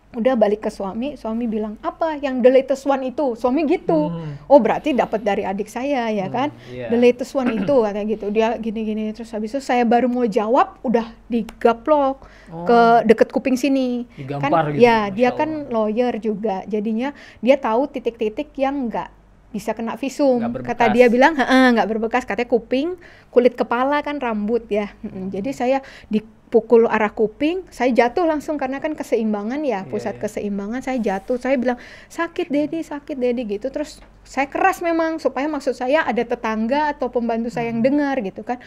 udah balik ke suami bilang, apa yang the latest one itu, suami gitu. Oh berarti dapat dari adik saya ya kan, the latest one itu kayak gitu. Dia gini. Terus habis itu saya baru mau jawab udah digaplok ke deket kuping sini. Digampar kan gitu, ya dia kan lawyer juga, jadinya dia tahu titik-titik yang nggak bisa kena visum. Kata dia bilang nggak berbekas, katanya kuping, kulit kepala kan rambut ya. Jadi saya dipukul arah kuping, saya jatuh langsung karena kan keseimbangan ya, pusat keseimbangan, saya jatuh. Saya bilang sakit Dedi gitu. Terus saya keras memang supaya maksud saya ada tetangga atau pembantu saya yang dengar gitu kan.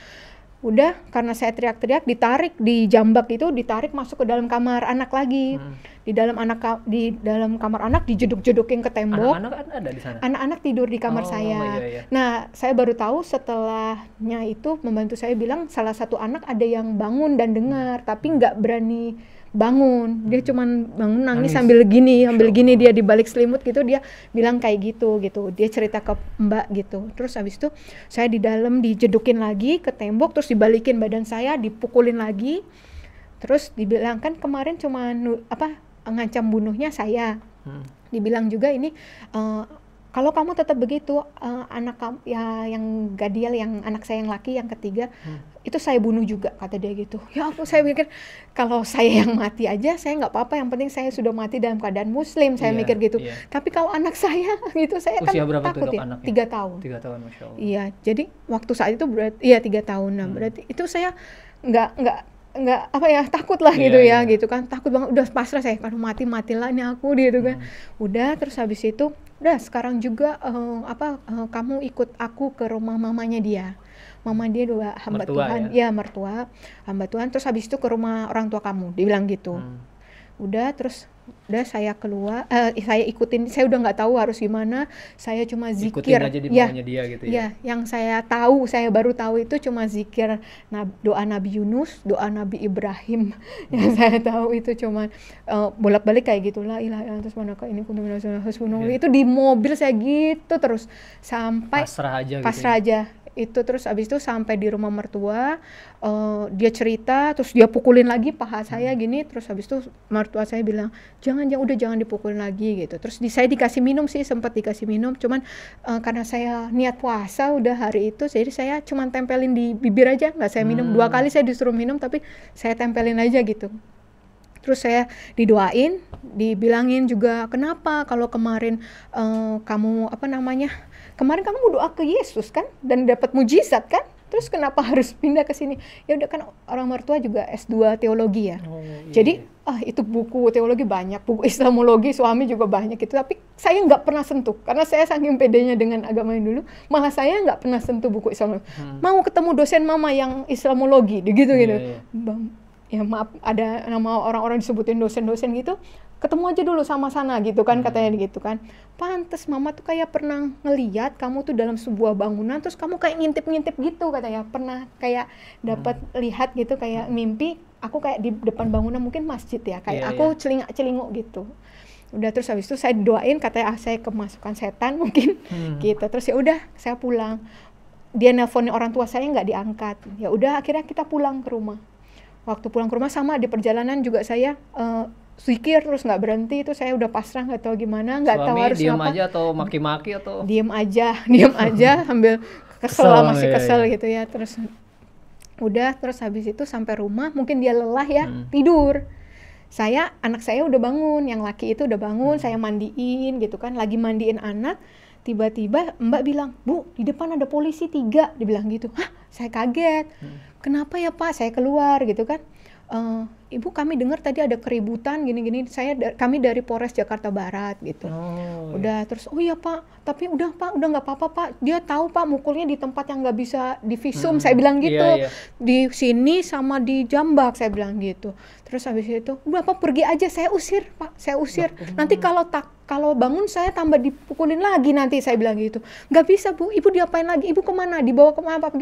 Udah, karena saya teriak-teriak, ditarik, dijambak itu, ditarik masuk ke dalam kamar anak lagi. Di dalam kamar anak dijeduk-jedukin ke tembok. Anak-anak ada di sana? Anak-anak tidur di kamar saya. Nah, saya baru tahu setelahnya itu membantu saya bilang salah satu anak ada yang bangun dan dengar, tapi nggak berani bangun. Dia cuman bangun nangis sambil gini dia di balik selimut gitu, dia bilang kayak gitu. Dia cerita ke Mbak gitu. Terus habis itu saya di dalam dijedukin lagi ke tembok, terus dibalikin badan saya, dipukulin lagi. Terus dibilang kan kemarin cuma ngancam bunuhnya saya. Dibilang juga ini kalau kamu tetap begitu, anak kamu ya yang Gadiel, yang anak saya yang laki yang ketiga, itu saya bunuh juga, kata dia gitu. Ya aku saya mikir kalau saya yang mati aja saya nggak apa-apa, yang penting saya sudah mati dalam keadaan muslim, saya mikir gitu. Tapi kalau anak saya gitu, saya kan takut ya. 3 tahun. 3 tahun, Masya Allah. Iya, jadi waktu saat itu berarti 3 tahun. Nah berarti itu saya nggak nggak apa ya, takut lah Iya, gitu ya, iya. gitu kan, takut banget, udah pasrah saya, kalau matilah ini aku gitu kan. Udah terus habis itu udah sekarang juga kamu ikut aku ke rumah mamanya dia. Mama dia dua hamba Mertua Tuhan, ya mertua, hamba Tuhan, terus habis itu ke rumah orang tua kamu, dia bilang gitu. Udah terus udah saya keluar, saya ikutin, saya udah nggak tahu harus gimana, saya cuma zikir. Ikutin aja di maunya dia gitu ya. Ya, yang saya tahu, saya baru tahu itu cuma zikir doa Nabi Yunus, doa Nabi Ibrahim. Yang saya tahu itu cuma bolak-balik kayak gitulah, ilaha illallah subhanaka ini kuntu minaz zalimin. Itu di mobil saya gitu terus sampai pasrah aja. Itu terus abis itu sampai di rumah mertua, dia cerita, terus dia pukulin lagi paha saya gini, terus habis itu mertua saya bilang jangan dipukulin lagi gitu. Terus saya dikasih minum sih, sempat dikasih minum, cuman karena saya niat puasa udah hari itu, jadi saya cuman tempelin di bibir aja, nggak saya minum. 2 kali saya disuruh minum tapi saya tempelin aja gitu. Terus saya didoain, dibilangin juga kenapa kalau kemarin kamu kemarin kamu berdoa ke Yesus kan dan dapat mujizat kan, terus kenapa harus pindah ke sini? Ya udah, kan orang mertua juga S2 teologi ya. Jadi itu buku teologi banyak, buku Islamologi suami juga banyak gitu, tapi saya nggak pernah sentuh karena saya saking pedenya dengan agama yang dulu, malah saya nggak pernah sentuh buku Islamologi. Mau ketemu dosen mama yang Islamologi gitu. Ya maaf, ada nama orang-orang disebutin dosen-dosen gitu, ketemu aja dulu sama sana gitu kan, katanya gitu kan. Pantes mama tuh kayak pernah ngeliat kamu tuh dalam sebuah bangunan, terus kamu kayak ngintip-ngintip gitu katanya, pernah kayak dapat lihat gitu, kayak mimpi aku kayak di depan bangunan, mungkin masjid ya, kayak aku celingak-celinguk gitu. Udah terus habis itu saya doain, katanya saya kemasukan setan mungkin gitu. Terus ya udah saya pulang, dia nelponin orang tua saya nggak diangkat, ya udah akhirnya kita pulang ke rumah. Waktu pulang ke rumah sama di perjalanan juga saya zikir terus nggak berhenti, itu saya udah pasrah, nggak tahu gimana, nggak tahu harus diem apa. Aja atau maki-maki atau diem aja sambil masih kesel gitu ya. Terus udah, terus habis itu sampai rumah mungkin dia lelah ya, tidur. Anak saya udah bangun, yang laki itu udah bangun, saya mandiin gitu kan, lagi mandiin anak, tiba-tiba Mbak bilang, "Bu, di depan ada polisi 3," dibilang gitu. Hah, saya kaget. Kenapa ya Pak? Saya keluar gitu kan. Ibu, kami dengar tadi ada keributan gini-gini. Kami dari Polres Jakarta Barat gitu. Udah terus, oh iya Pak, tapi udah Pak, udah nggak apa-apa Pak. Dia tahu Pak mukulnya di tempat yang nggak bisa divisum. Saya bilang gitu. Di sini sama di Jambak, saya bilang gitu. Terus habis itu, udah Pak pergi aja, saya usir Pak, saya usir. Nanti kalau bangun saya tambah dipukulin lagi nanti, saya bilang gitu. Nggak bisa Bu, Ibu diapain lagi? Ibu kemana? Dibawa kemana Pak?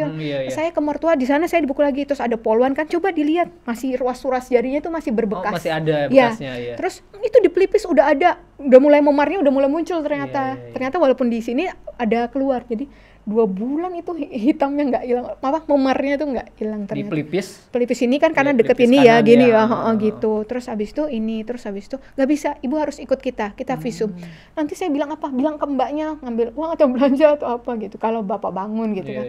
Saya ke mertua, di sana saya dipukul lagi. Terus ada poluan kan, coba dilihat, masih ruas-ruas jarinya itu masih berbekas. Masih ada bekasnya ya. Terus itu di pelipis udah ada, udah mulai memarnya, udah mulai muncul ternyata. Ternyata walaupun di sini ada keluar, jadi 2 bulan itu hitamnya nggak hilang, memarnya tuh nggak hilang ternyata. Di pelipis ini kan karena deket ini ya, gini ya, gitu. Terus habis itu nggak bisa, Ibu harus ikut kita visum. Nanti saya bilang ke mbaknya ngambil uang atau belanja atau apa gitu, kalau bapak bangun gitu kan.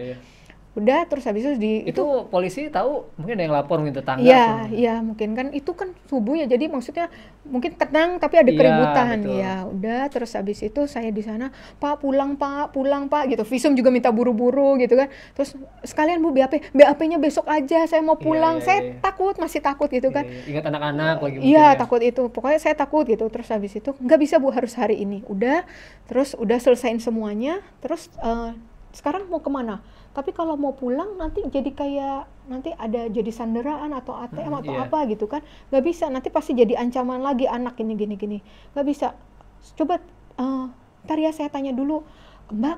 Udah, terus habis itu polisi tahu, mungkin ada yang lapor mungkin tetangga. Iya, mungkin kan itu kan subuhnya, jadi maksudnya mungkin tenang tapi ada keributan. Ya udah, terus habis itu saya di sana, Pak pulang Pak gitu. Visum juga minta buru-buru gitu kan. Terus sekalian Bu, BAP-nya besok aja, saya mau pulang. Saya takut, masih takut gitu kan. Ingat anak-anak lagi mungkin. Iya, takut itu. Pokoknya saya takut gitu. Terus habis itu nggak bisa Bu, harus hari ini. Udah selesaiin semuanya. Terus sekarang mau kemana? Tapi kalau mau pulang nanti jadi ada jadi sanderaan atau ATM atau apa gitu kan, nggak bisa, nanti pasti jadi ancaman lagi anak gini, nggak bisa. Coba ntar ya saya tanya dulu, Mbak,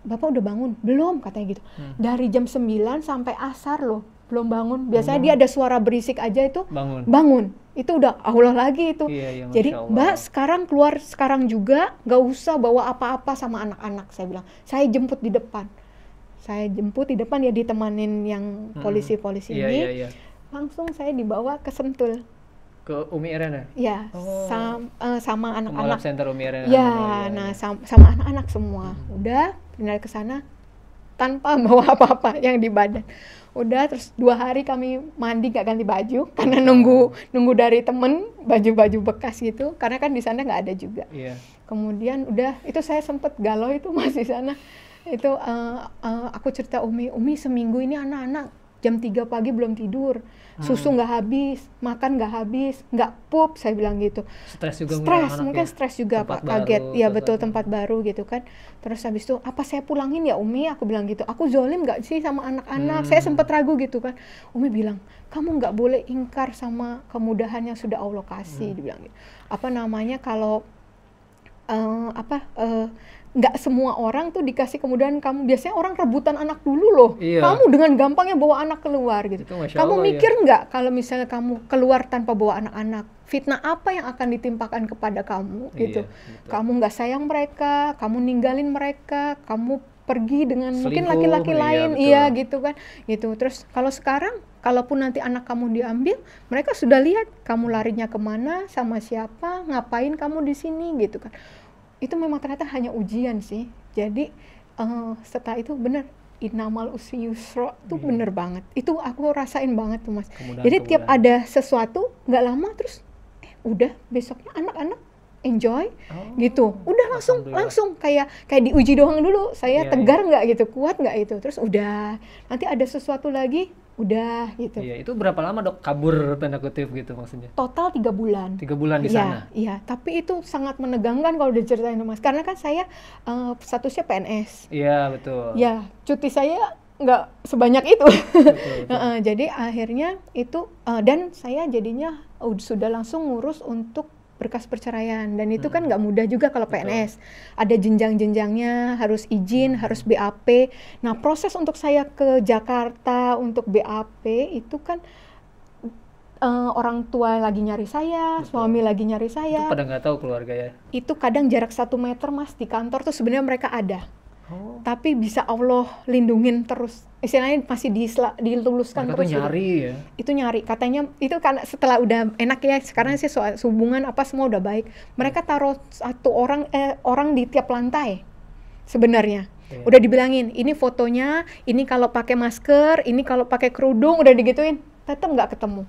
Bapak udah bangun? Belum, katanya gitu. Dari jam 9 sampai asar loh, belum bangun. Biasanya dia ada suara berisik aja itu bangun. Itu udah Allah lagi itu. Jadi Mbak sekarang keluar sekarang juga, nggak usah bawa apa-apa sama anak-anak, saya bilang. Saya jemput di depan. Ya, ditemanin yang polisi-polisi ini. Langsung saya dibawa ke Sentul. Ke Umi Irena? Ya, sama anak-anak. Pembalap center Umi Irena. Ya, sama anak-anak semua. Udah pindah ke sana tanpa bawa apa-apa yang di badan. Udah, terus 2 hari kami mandi gak ganti baju karena nunggu dari temen baju-baju bekas gitu, karena kan di sana nggak ada juga. Kemudian udah itu saya sempet galau itu masih sana. Itu aku cerita Umi seminggu ini anak-anak jam 3 pagi belum tidur, susu nggak habis, makan nggak habis, nggak pup, saya bilang gitu. Stres juga Mungkin stres juga Pak, kaget. Ya betul, tempat baru gitu kan. Terus habis itu, apa saya pulangin ya Umi? Aku bilang gitu. Aku zolim nggak sih sama anak-anak? Saya sempat ragu gitu kan. Umi bilang, kamu nggak boleh ingkar sama kemudahan yang sudah Allah kasih. Dibilang gitu. Apa namanya, kalau nggak semua orang tuh dikasih kemudahan kamu. Biasanya orang rebutan anak dulu loh. Iya. Kamu dengan gampangnya bawa anak keluar gitu. Kamu mikir nggak kalau misalnya kamu keluar tanpa bawa anak-anak, fitnah apa yang akan ditimpakan kepada kamu gitu. Betul. Kamu nggak sayang mereka, kamu ninggalin mereka, kamu pergi dengan mungkin laki-laki lain, iya gitu kan. Gitu. Terus kalau sekarang, kalaupun nanti anak kamu diambil, mereka sudah lihat kamu larinya kemana, sama siapa, ngapain kamu di sini gitu kan. Itu memang ternyata hanya ujian sih. Jadi setelah itu benar, innamal usri yusra itu bener banget. Itu aku rasain banget tuh Mas. Jadi tiap ada sesuatu nggak lama terus udah besoknya anak-anak enjoy gitu. Udah langsung kayak diuji doang dulu. Saya tegar nggak gitu, kuat nggak itu. Terus udah nanti ada sesuatu lagi udah gitu. Iya, itu berapa lama Dok kabur tanda kutip gitu maksudnya? Total 3 bulan. 3 bulan di sana? Iya, tapi itu sangat menegangkan kalau diceritain Mas. Karena kan saya statusnya PNS. Iya, betul. Ya, cuti saya nggak sebanyak itu. Betul. Jadi akhirnya itu, dan saya jadinya sudah langsung ngurus untuk berkas perceraian, dan itu kan nggak mudah juga kalau PNS. Ada jenjang-jenjangnya, harus izin, harus BAP. Nah, proses untuk saya ke Jakarta untuk BAP itu kan orang tua lagi nyari saya, suami lagi nyari saya. Itu pada nggak tahu keluarga ya? Itu kadang jarak 1 meter Mas, di kantor tuh sebenarnya mereka ada. Tapi bisa Allah lindungin terus. Istilahnya masih diluluskan mereka terus. Tuh nyari gitu. Ya? Itu nyari. Katanya itu karena setelah udah enak ya, sekarang sih soal hubungan apa semua udah baik. Mereka taruh satu orang di tiap lantai. Sebenarnya. Udah dibilangin, ini fotonya, ini kalau pakai masker, ini kalau pakai kerudung, udah digituin. Tetap nggak ketemu.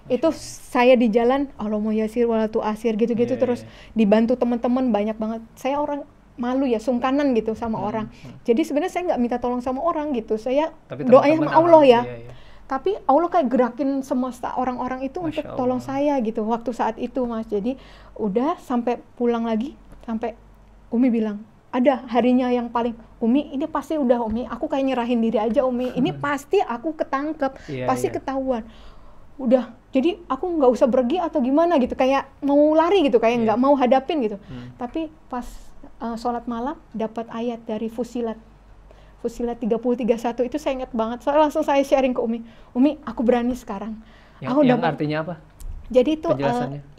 Itu saya di jalan, Allahumma yasir walatu asir gitu-gitu terus dibantu teman-teman banyak banget. Saya orang malu ya, sungkanan gitu sama orang. Jadi sebenarnya saya nggak minta tolong sama orang gitu. Saya doanya sama Allah ya. Tapi Allah kayak gerakin semesta orang-orang itu untuk tolong saya gitu waktu saat itu Mas. Jadi udah sampai pulang lagi, sampai Umi bilang, ada harinya yang paling, Umi ini pasti udah Umi, aku kayak nyerahin diri aja Umi. Ini pasti aku ketangkep, pasti ketahuan. Udah, jadi aku nggak usah pergi atau gimana gitu, kayak mau lari gitu, kayak nggak mau hadapin gitu. Tapi pas sholat malam dapat ayat dari Fusilat 30:31 itu saya ingat banget. Langsung saya sharing ke Umi, aku berani sekarang. Yang artinya apa? Jadi itu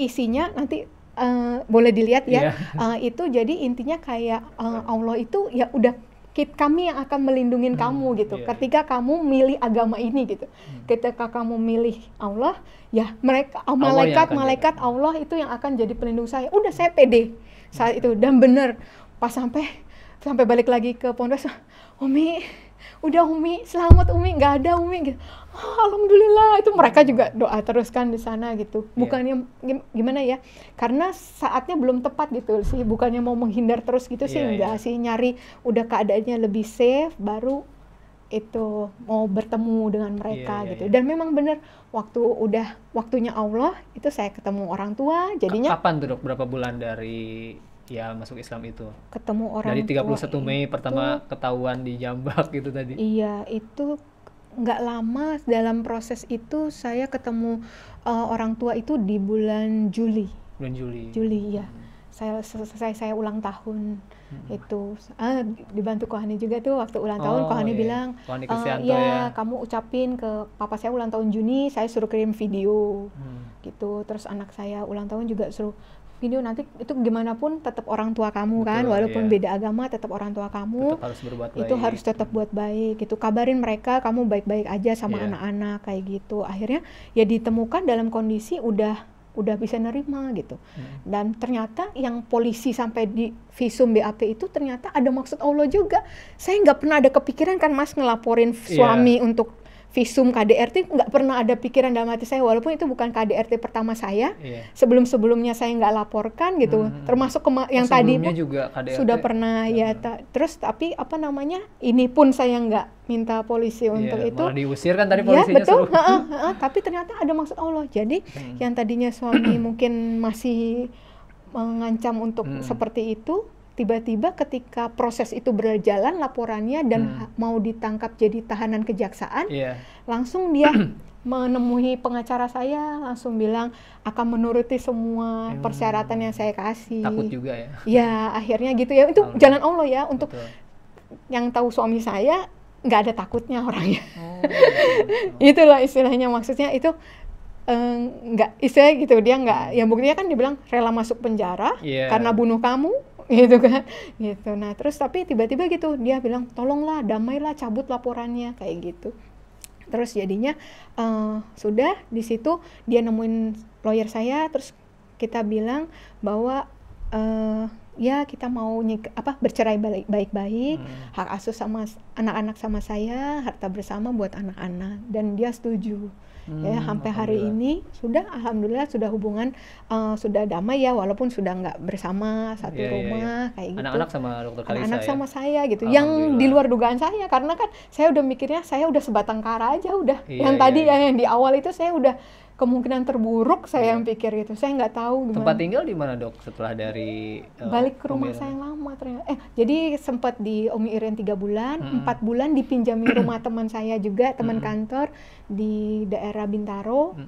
isinya nanti boleh dilihat ya. Itu jadi intinya kayak Allah itu ya udah kami yang akan melindungi kamu gitu. Ketika kamu milih agama ini gitu. Ketika kamu milih Allah, ya malaikat Allah itu yang akan jadi pelindung saya. Udah saya pede saat itu, dan bener pas sampai balik lagi ke pondok, Umi, udah Umi, selamat Umi, nggak ada Umi gitu. Alhamdulillah, itu mereka juga doa terus kan di sana gitu. Bukannya gimana ya, karena saatnya belum tepat gitu sih, bukannya mau menghindar terus gitu sih, enggak sih, nyari udah keadaannya lebih safe, baru itu mau bertemu dengan mereka gitu. Dan memang bener udah waktunya Allah itu saya ketemu orang tua. Jadinya kapan tuh Dok, berapa bulan dari masuk Islam itu? Ketemu orang dari 31 tua Mei pertama ketahuan di Jambak gitu tadi. Iya, itu nggak lama dalam proses itu saya ketemu orang tua itu di bulan Juli. Juli ya. Saya ulang tahun itu dibantu Kohani juga tuh waktu ulang tahun. Kohani bilang, kamu ucapin ke papa saya ulang tahun Juni, saya suruh kirim video gitu. Terus anak saya ulang tahun juga suruh video, nanti itu gimana pun tetap orang tua kamu. Betul, kan walaupun beda agama tetap orang tua kamu, tetap harus berbuat baik. Itu harus tetap buat baik gitu, kabarin mereka kamu baik-baik aja sama anak-anak kayak gitu. Akhirnya ya ditemukan dalam kondisi udah bisa nerima gitu. Dan ternyata yang polisi sampai di visum BAP itu ternyata ada maksud Allah juga. Saya nggak pernah ada kepikiran kan Mas ngelaporin suami untuk visum KDRT, nggak pernah ada pikiran dalam hati saya, walaupun itu bukan KDRT pertama saya. Sebelum-sebelumnya saya nggak laporkan gitu, termasuk yang tadi juga KDRT sudah pernah terus tapi apa namanya, ini pun saya nggak minta polisi untuk itu. Malah diusir kan tadi polisinya. Betul. Tapi ternyata ada maksud Allah. Jadi yang tadinya suami mungkin masih mengancam untuk seperti itu, tiba-tiba ketika proses itu berjalan laporannya dan mau ditangkap jadi tahanan kejaksaan, langsung dia menemui pengacara saya, langsung bilang akan menuruti semua persyaratan yang saya kasih. Takut juga ya? Ya akhirnya gitu ya, itu jalan Allah ya. Untuk yang tahu suami saya nggak ada takutnya orangnya. Itulah istilahnya, maksudnya itu nggak istilah gitu, dia nggak, yang buktinya kan dibilang rela masuk penjara karena bunuh kamu gitu kan, gitu. Nah terus tapi tiba-tiba gitu dia bilang tolonglah, damailah, cabut laporannya kayak gitu. Terus jadinya sudah di situ dia nemuin lawyer saya, terus kita bilang bahwa ya kita mau bercerai baik-baik, hak asuh sama anak-anak sama saya, harta bersama buat anak-anak, dan dia setuju. Ya sampai hari ini sudah alhamdulillah sudah hubungan sudah damai ya, walaupun sudah nggak bersama satu rumah kayak gitu. Anak-anak sama dokter Kalisa, anak-anak sama saya gitu, yang di luar dugaan saya, karena kan saya udah mikirnya saya udah sebatang kara aja udah. Yang tadi yang di awal itu saya udah kemungkinan terburuk saya yang pikir gitu, saya nggak tahu gimana. Tempat tinggal di mana dok setelah dari balik ke rumah saya yang lama ternyata. Jadi sempat di Umi Iren 3 bulan, 4 bulan dipinjami rumah teman saya juga, teman kantor di daerah Bintaro.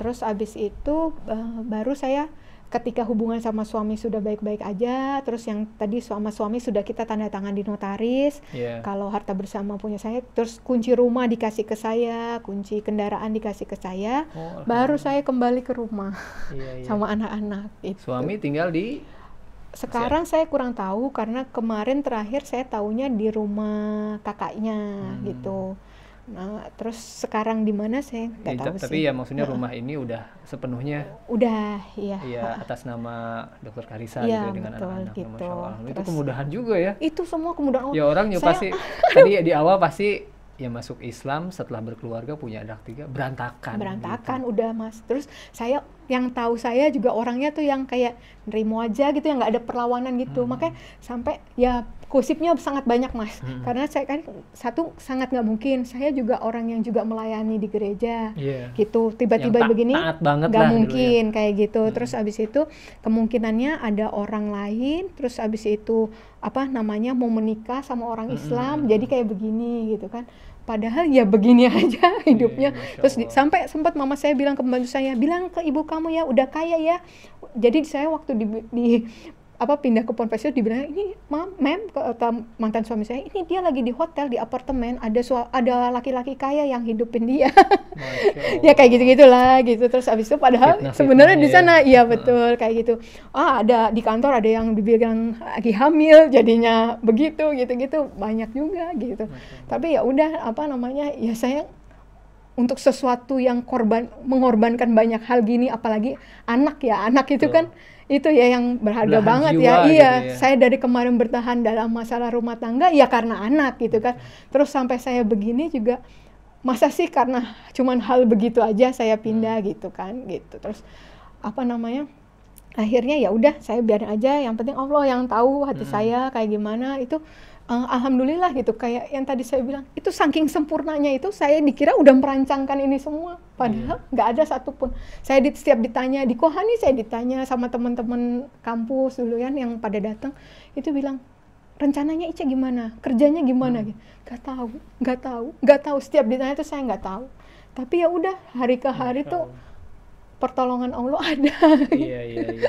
Terus abis itu baru saya ketika hubungan sama suami sudah baik-baik aja, terus yang tadi sama suami sudah kita tanda tangan di notaris, kalau harta bersama punya saya, terus kunci rumah dikasih ke saya, kunci kendaraan dikasih ke saya, baru saya kembali ke rumah sama anak-anak. Suami tinggal di? Sekarang saya kurang tahu, karena kemarin terakhir saya taunya di rumah kakaknya gitu. Nah, terus sekarang di mana saya nggak tahu tapi sih. Ya maksudnya rumah ini udah sepenuhnya atas nama dokter Kalisa gitu dengan anak-anak. Gitu. Masya Allah. Itu kemudahan juga ya. Itu semua kemudahan Allah. Ya orang ya pasti tadi di awal pasti ya masuk Islam, setelah berkeluarga punya anak 3 berantakan gitu. Udah Mas. Terus saya yang tahu saya juga orangnya tuh yang kayak nerimo aja gitu, yang nggak ada perlawanan gitu. Makanya sampai ya gosipnya sangat banyak Mas. Karena saya kan satu sangat nggak mungkin, saya juga orang yang juga melayani di gereja gitu, tiba-tiba begini nggak mungkin kayak gitu. Terus abis itu kemungkinannya ada orang lain, terus abis itu mau menikah sama orang Islam, jadi kayak begini gitu kan. Padahal ya begini aja hidupnya. Terus sampai sempat mama saya bilang ke pembantu saya, bilang ke ibu kamu ya udah kaya ya. Jadi saya waktu pindah ke Ponpes itu dibilang, ini mem kata mantan suami saya, ini dia lagi di hotel, di apartemen, ada laki-laki kaya yang hidupin dia. Ya kayak gitu-gitulah gitu. Terus abis itu padahal sebenarnya di sana betul kayak gitu. Ada di kantor ada yang dibilang lagi hamil, jadinya begitu gitu-gitu, banyak juga gitu. Tapi ya udah ya saya untuk sesuatu yang mengorbankan banyak hal gini, apalagi anak itu kan itu ya yang berharga banget ya. Gitu ya. Saya dari kemarin bertahan dalam masalah rumah tangga ya karena anak gitu kan. Terus sampai saya begini juga, masa sih karena cuman hal begitu aja saya pindah gitu kan gitu. Terus akhirnya ya udah saya biarin aja, yang penting Allah yang tahu hati saya kayak gimana. Itu alhamdulillah gitu, kayak yang tadi saya bilang, itu saking sempurnanya itu saya dikira udah merancangkan ini semua, padahal nggak ada satupun. Saya setiap ditanya di Kohani, saya ditanya sama teman-teman kampus dulu kan yang pada datang, itu bilang rencananya Ica gimana, kerjanya gimana gitu. Nggak tahu. Setiap ditanya itu saya nggak tahu. Tapi ya udah, hari ke hari tuh pertolongan Allah ada. Iya.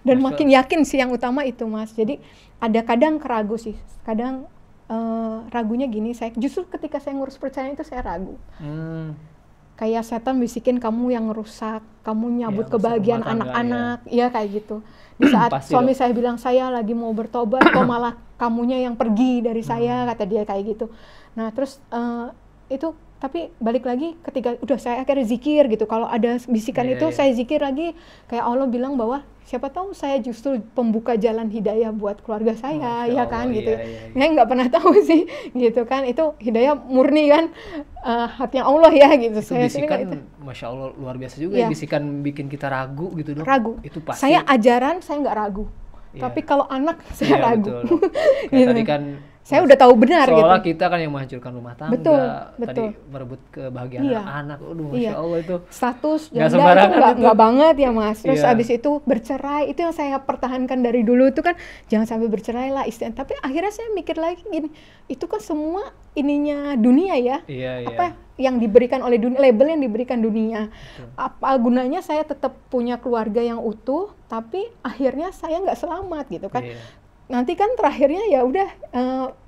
Dan makin yakin sih yang utama itu Mas. Jadi ada kadang ragu sih, kadang ragunya gini, saya justru ketika saya ngurus perceraian itu saya ragu. Kayak setan bisikin, kamu yang rusak, kamu nyabut kebahagiaan anak-anak, ya kayak gitu. Di saat suami saya bilang saya lagi mau bertobat, kok malah kamunya yang pergi dari saya, kata dia kayak gitu. Nah terus itu tapi balik lagi ketika udah saya akhirnya zikir gitu, kalau ada bisikan itu saya zikir lagi, kayak Allah bilang bahwa siapa tahu saya justru pembuka jalan hidayah buat keluarga saya, ya kan gitu. Saya nggak pernah tahu sih gitu kan, itu hidayah murni kan, hatinya Allah ya gitu. Itu saya bisikan itu. Masya Allah luar biasa juga ya, bisikan bikin kita ragu gitu dong. Ragu. Itu pasti. Saya ajaran saya nggak ragu, tapi kalau anak saya ragu. Betul. Kayak tadi kan saya udah tahu benar gitu. Soalnya kita kan yang menghancurkan rumah tangga, betul. tadi merebut kebahagiaan anak. Aduh, Masya Allah itu. Status janda itu nggak banget ya Mas. Terus abis itu bercerai, itu yang saya pertahankan dari dulu itu kan, jangan sampai bercerai lah istilahnya. Tapi akhirnya saya mikir lagi gini, itu kan semua ininya dunia ya. Apa yang diberikan oleh dunia, label yang diberikan dunia. Apa gunanya saya tetap punya keluarga yang utuh, tapi akhirnya saya nggak selamat gitu kan. Nanti kan terakhirnya ya udah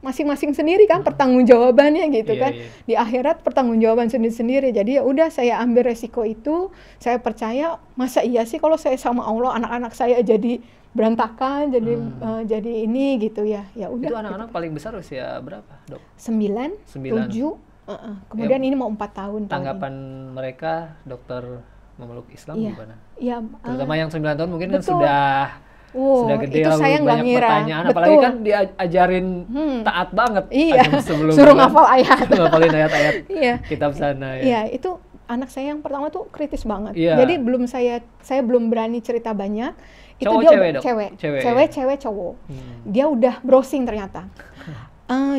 masing-masing sendiri kan pertanggungjawabannya gitu kan. Di akhirat pertanggungjawaban sendiri-sendiri. Jadi ya udah saya ambil resiko itu. Saya percaya, masa iya sih kalau saya sama Allah anak-anak saya jadi berantakan, jadi ini gitu ya. Ya udah. Itu anak-anak paling besar usia berapa, Dok? 9, 7. Kemudian ini mau 4 tahun. Tanggapan mereka dokter memeluk Islam gimana? Ya, terutama yang 9 tahun mungkin kan sudah gede, itu saya banyak pertanyaan, apalagi kan diajarin taat banget. Suruh ngafal ayat. Ngafalin ayat-ayat kitab sana ya. Iya, itu anak saya yang pertama tuh kritis banget. Jadi saya belum berani cerita banyak. Itu Cowok, dia cewek, cowok. Dia udah browsing ternyata.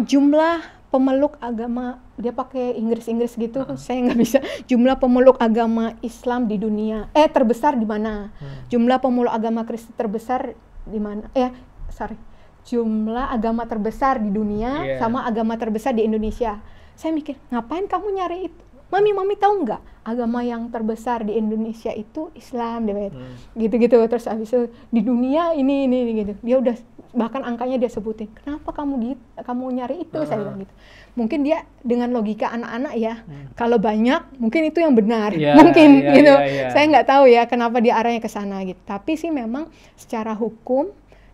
Jumlah pemeluk agama, dia pakai Inggris gitu, saya nggak bisa. Jumlah pemeluk agama Islam di dunia, terbesar di mana? Jumlah pemeluk agama Kristen terbesar di mana? Jumlah agama terbesar di dunia sama agama terbesar di Indonesia. Saya mikir, ngapain kamu nyari itu? Mami tahu nggak? Agama yang terbesar di Indonesia itu Islam, gitu-gitu. Terus habis itu di dunia ini gitu. Dia udah bahkan angkanya dia sebutin. Kenapa kamu nyari itu? Saya bilang gitu. Mungkin dia dengan logika anak-anak ya. Kalau banyak mungkin itu yang benar. Mungkin gitu. Saya nggak tahu ya kenapa dia arahnya ke sana gitu. Tapi sih memang secara hukum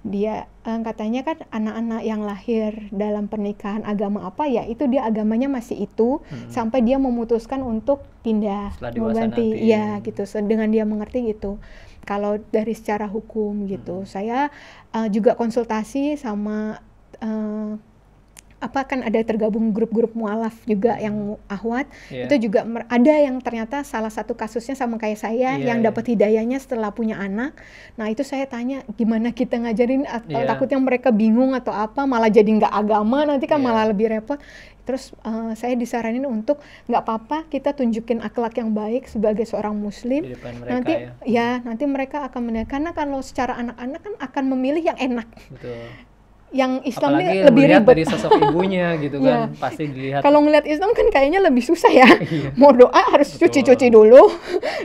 dia katanya kan anak-anak yang lahir dalam pernikahan agama apa ya, itu dia agamanya masih itu sampai dia memutuskan untuk pindah, mau ganti, ya gitu. Dengan dia mengerti gitu. Kalau dari secara hukum gitu, saya juga konsultasi sama kan ada tergabung grup-grup mualaf juga yang ahwat, itu juga ada yang ternyata salah satu kasusnya sama kayak saya yang dapat hidayahnya setelah punya anak. Nah itu saya tanya gimana kita ngajarin, atau takutnya mereka bingung atau apa, malah jadi nggak agama nanti kan malah lebih repot. Terus saya disaranin untuk nggak apa-apa kita tunjukin akhlak yang baik sebagai seorang muslim. Nanti nanti mereka akan menilai, karena kalau secara anak-anak kan akan memilih yang enak. Betul. Yang Islam ini lebih lebih ribet dari sosok ibunya gitu kan. Pasti dilihat. Kalau ngelihat Islam kan kayaknya lebih susah ya. Mau doa harus cuci-cuci dulu.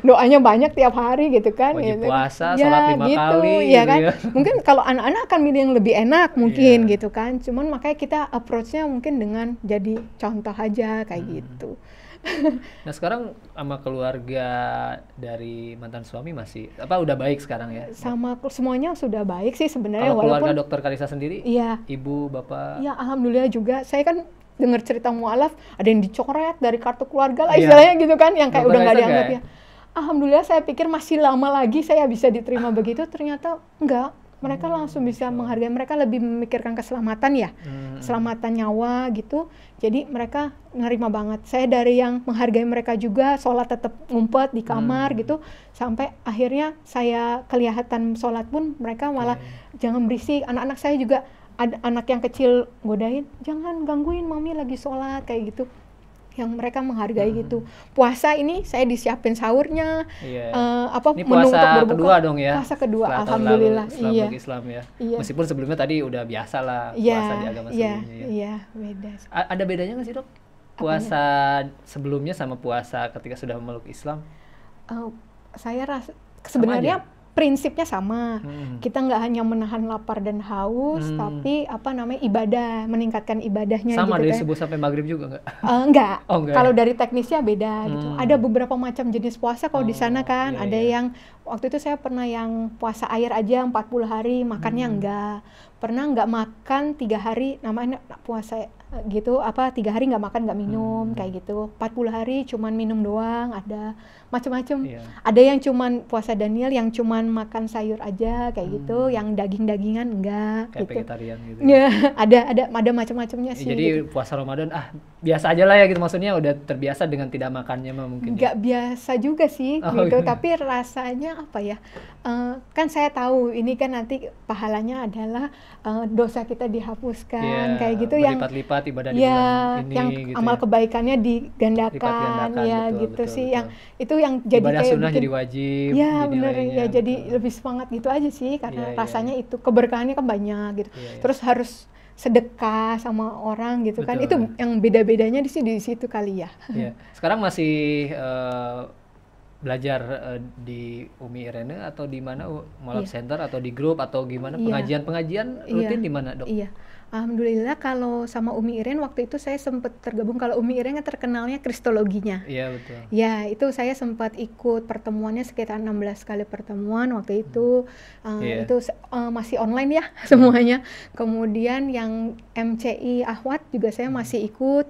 Doanya banyak tiap hari gitu kan. Wajib puasa, sholat 5 kali ya kan. Mungkin kalau anak-anak akan milih yang lebih enak mungkin gitu kan. Cuman makanya kita approach-nya mungkin dengan jadi contoh aja kayak gitu. Nah sekarang sama keluarga dari mantan suami masih udah baik sekarang ya? Sama semuanya sudah baik sih sebenarnya. Kalau keluarga Dokter Karissa sendiri, ibu, bapak? Ya alhamdulillah juga. Saya kan dengar cerita mualaf ada yang dicoret dari kartu keluarga lah istilahnya gitu kan, yang kayak udah nggak dianggap ya. Alhamdulillah saya pikir masih lama lagi saya bisa diterima begitu, ternyata enggak. Mereka langsung bisa menghargai, mereka lebih memikirkan keselamatan ya, keselamatan nyawa gitu. Jadi mereka nerima banget. Saya dari yang menghargai mereka juga, sholat tetap ngumpet di kamar gitu, sampai akhirnya saya kelihatan sholat pun mereka malah jangan berisik. Anak-anak saya juga, ada anak yang kecil godain, jangan gangguin mami lagi sholat kayak gitu. Yang mereka menghargai gitu. Puasa ini saya disiapin sahurnya, ini menu untuk berbuka. Kedua dong ya. Puasa kedua, alhamdulillah. Islam ya. Meskipun sebelumnya tadi udah biasa lah puasa di agama sebelumnya. Iya, beda. Ada bedanya nggak sih Dok? Puasa sebelumnya sama puasa ketika sudah memeluk Islam? Saya rasa sebenarnya prinsipnya sama. Kita nggak hanya menahan lapar dan haus, tapi ibadah, meningkatkan ibadahnya. Sama gitu dari subuh sampai maghrib juga nggak? Enggak. Kalau dari teknisnya beda gitu. Ada beberapa macam jenis puasa kalau di sana kan. Ada yang waktu itu saya pernah yang puasa air aja 40 hari, makannya enggak. Pernah nggak makan 3 hari, namanya puasa gitu, apa 3 hari nggak makan nggak minum kayak gitu, 40 hari cuman minum doang, ada macam-macam. Ada yang cuman puasa Daniel yang cuman makan sayur aja kayak gitu, yang daging-dagingan enggak kayak gitu. vegetarian gitu. Ya, ada macam-macamnya sih. Jadi gitu. puasa Ramadan biasa aja lah ya gitu, maksudnya udah terbiasa dengan tidak makannya mah mungkin. Nggak biasa juga sih gitu, tapi rasanya apa ya? Kan saya tahu ini kan nanti pahalanya adalah dosa kita dihapuskan kayak gitu, yang berlipat-lipat ibadah di bulan ini yang gitu amal ya. kebaikannya digandakan ya, betul, gitu betul, sih betul. yang itu yang jadi ibadah kayak sunnah bikin, jadi wajib ya bener ya, dinilainya, jadi betul. lebih semangat gitu aja sih, karena rasanya iya. itu keberkahannya kan banyak gitu. Terus harus sedekah sama orang gitu kan, itu yang beda-bedanya di situ kali ya. Sekarang masih belajar di Umi Irene atau di mana, Mualaf Center atau di grup atau gimana, pengajian rutin di mana, Dok? Iya. Alhamdulillah kalau sama Umi Iren waktu itu saya sempat tergabung, kalau Umi Iren kan terkenalnya kristologinya. Iya betul. Ya itu saya sempat ikut pertemuannya sekitar 16 kali pertemuan waktu itu. Itu masih online ya semuanya. Kemudian yang MCI Ahwat juga saya masih ikut.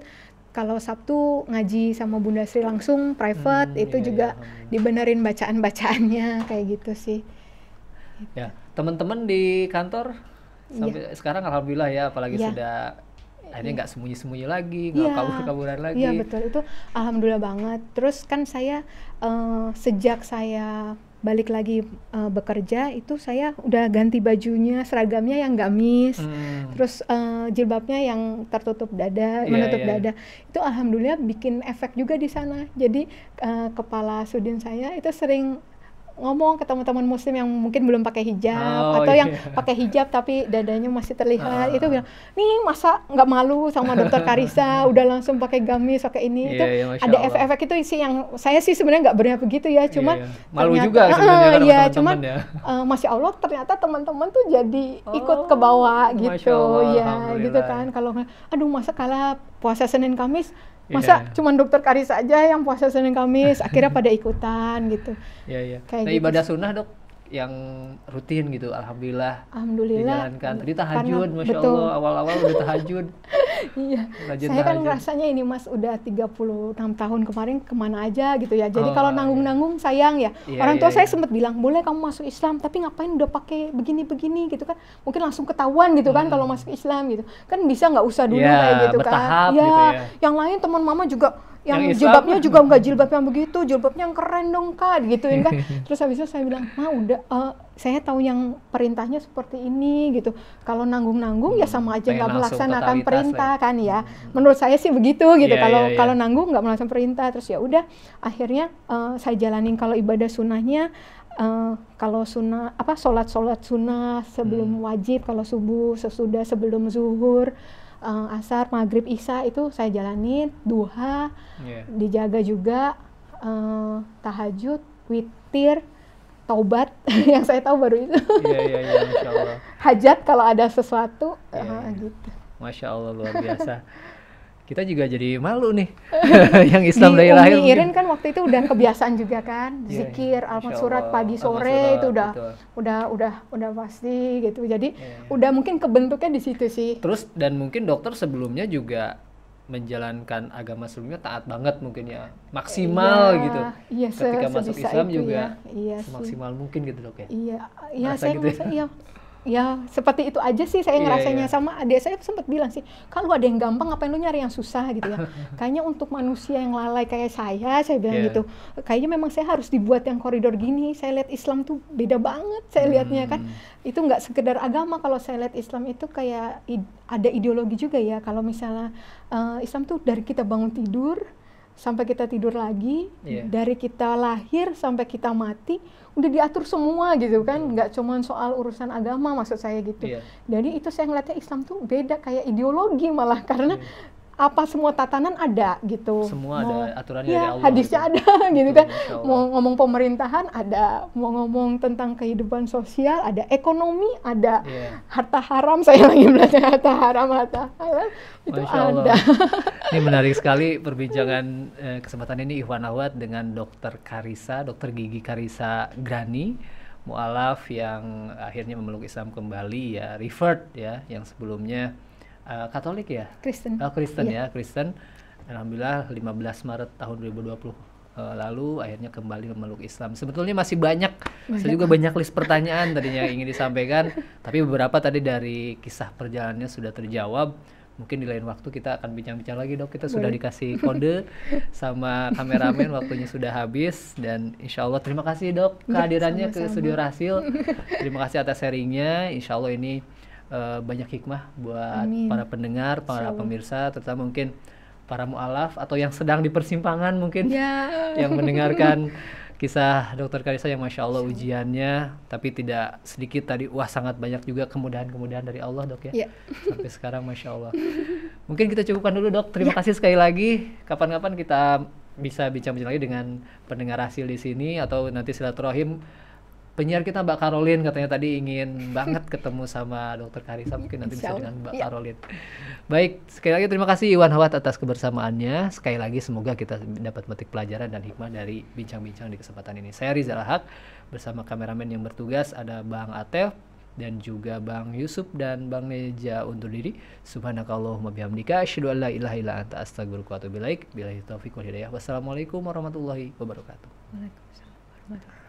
Kalau Sabtu ngaji sama Bunda Sri langsung private, itu juga dibenerin bacaan-bacaannya kayak gitu sih. Ya, teman-teman di kantor sampai sekarang alhamdulillah ya, apalagi sudah akhirnya nggak sembunyi-sembunyi lagi, nggak kabur-kaburan lagi. Iya betul, itu alhamdulillah banget. Terus kan saya sejak saya balik lagi bekerja itu saya udah ganti bajunya, seragamnya yang gamis, terus jilbabnya yang tertutup dada, menutup dada. Itu alhamdulillah bikin efek juga di sana. Jadi kepala sudin saya itu sering ngomong ke teman-teman muslim yang mungkin belum pakai hijab atau yang pakai hijab tapi dadanya masih terlihat, itu bilang, nih masa nggak malu sama Dokter Karissa udah langsung pakai gamis, pakai ini. Itu ada efek-efek itu sih yang saya sih sebenarnya nggak berniat begitu ya, cuma malu juga sebenarnya cuma Masya Allah ternyata teman-teman tuh jadi ikut ke bawah gitu ya, gitu kan. Kalau aduh masa kalah puasa Senin Kamis masa cuma Dokter Karissa aja yang puasa Senin Kamis, akhirnya pada ikutan gitu. Nah gitu. Ibadah sunnah, Dok, yang rutin gitu, alhamdulillah dijalankan. Tadi tahajud, Masya Allah, awal-awal udah tahajud. Iya, saya kan rasanya ini Mas udah 36 tahun kemarin kemana aja gitu ya. Jadi kalau nanggung-nanggung sayang ya. Orang tua saya sempat bilang, boleh kamu masuk Islam, tapi ngapain udah pakai begini-begini gitu kan. Mungkin langsung ketahuan gitu kan kalau masuk Islam gitu. Kan bisa nggak usah dulu kayak gitu kan. Gitu ya. Yang lain teman mama juga yang jilbabnya juga nggak jilbab yang begitu, jilbabnya yang keren dong Kak, gituin kan. Terus habis itu saya bilang, udah saya tahu yang perintahnya seperti ini gitu. Kalau nanggung-nanggung ya sama aja nggak melaksanakan perintah kan ya. Menurut saya sih begitu gitu. Kalau nanggung nggak melaksanakan perintah, terus ya udah akhirnya saya jalanin. Kalau ibadah sunnahnya kalau sunnah sholat sunnah sebelum wajib, kalau subuh, sesudah, sebelum zuhur, asar, maghrib, isya itu saya jalanin, duha, dijaga juga, tahajud, witir, taubat yang saya tahu baru itu. Masya Allah. Hajat kalau ada sesuatu, gitu. Masya Allah, luar biasa. Kita juga jadi malu nih yang Islam dari lahir. Umi Iren kan waktu itu udah kebiasaan juga kan, zikir, almat surat pagi sore itu udah pasti gitu. Jadi udah mungkin kebentuknya di situ sih. Terus dan mungkin dokter sebelumnya juga menjalankan agama sebelumnya taat banget mungkin ya, maksimal gitu. Ketika masuk Islam juga semaksimal mungkin gitu, Dok ya. Saya ngerasa ya seperti itu aja sih saya ngerasanya. Sama adik saya sempat bilang sih, kalau ada yang gampang ngapain lu nyari yang susah gitu ya. Kayaknya untuk manusia yang lalai kayak saya bilang gitu, kayaknya memang saya harus dibuat yang koridor gini. Saya lihat Islam tuh beda banget saya lihatnya kan. Itu nggak sekedar agama, kalau saya lihat Islam itu kayak ada ideologi juga ya. Kalau misalnya Islam tuh dari kita bangun tidur sampai kita tidur lagi, dari kita lahir sampai kita mati udah diatur semua gitu kan, nggak cuma soal urusan agama maksud saya gitu. Jadi itu saya ngeliatnya Islam tuh beda kayak ideologi malah, karena apa semua tatanan ada gitu. Semua ada aturannya dari Allah. Hadisnya gitu. Ada gitu kan. Mau ngomong pemerintahan ada, mau ngomong tentang kehidupan sosial ada, ekonomi ada, harta haram, saya lagi belajar harta haram itu Masya ada. Ini menarik sekali perbincangan kesempatan ini Ikhwan Ahwat dengan Dokter Karissa, Dokter Gigi Karissa Grani, mualaf yang akhirnya memeluk Islam kembali ya, revert ya, yang sebelumnya Katolik ya? Kristen. Oh, Kristen ya, Kristen. Alhamdulillah 15 Maret tahun 2020 lalu akhirnya kembali memeluk Islam. Sebetulnya masih banyak, saya juga banyak list pertanyaan tadinya yang ingin disampaikan, tapi beberapa tadi dari kisah perjalanannya sudah terjawab. Mungkin di lain waktu kita akan bincang-bincang lagi, Dok. Kita sudah dikasih kode sama kameramen, waktunya sudah habis, dan insya Allah terima kasih, Dok, kehadirannya ke Studio Rahasil. Terima kasih atas sharingnya. Insya Allah ini banyak hikmah buat para pendengar, para pemirsa, terutama mungkin para mu'alaf atau yang sedang di persimpangan mungkin yang mendengarkan kisah Dr. Karissa yang Masya Allah ujiannya, tapi tidak sedikit tadi, sangat banyak juga kemudahan-kemudahan dari Allah, Dok ya. Sampai sekarang Masya Allah. Mungkin kita cukupkan dulu, Dok. Terima kasih sekali lagi. Kapan-kapan kita bisa bincang-bincang lagi dengan pendengar Rahasil di sini, atau nanti silaturahim. Penyiar kita Mbak Caroline katanya tadi ingin banget ketemu sama Dr. Karissa, mungkin nanti bisa dengan Mbak Caroline. Baik, sekali lagi terima kasih Iwan Hawat atas kebersamaannya. Sekali lagi semoga kita dapat memetik pelajaran dan hikmah dari bincang-bincang di kesempatan ini. Saya Rizal Haq bersama kameramen yang bertugas, ada Bang Atef dan juga Bang Yusuf dan Bang Neja undur diri. Subhanakallahumma bihamdika asyhadu an la ilaha illa anta astaghfiruka wa atubu ilaik. Billahi taufiq wal hidayah. Wassalamualaikum warahmatullahi wabarakatuh. Waalaikumsalam warahmatullahi wabarakatuh.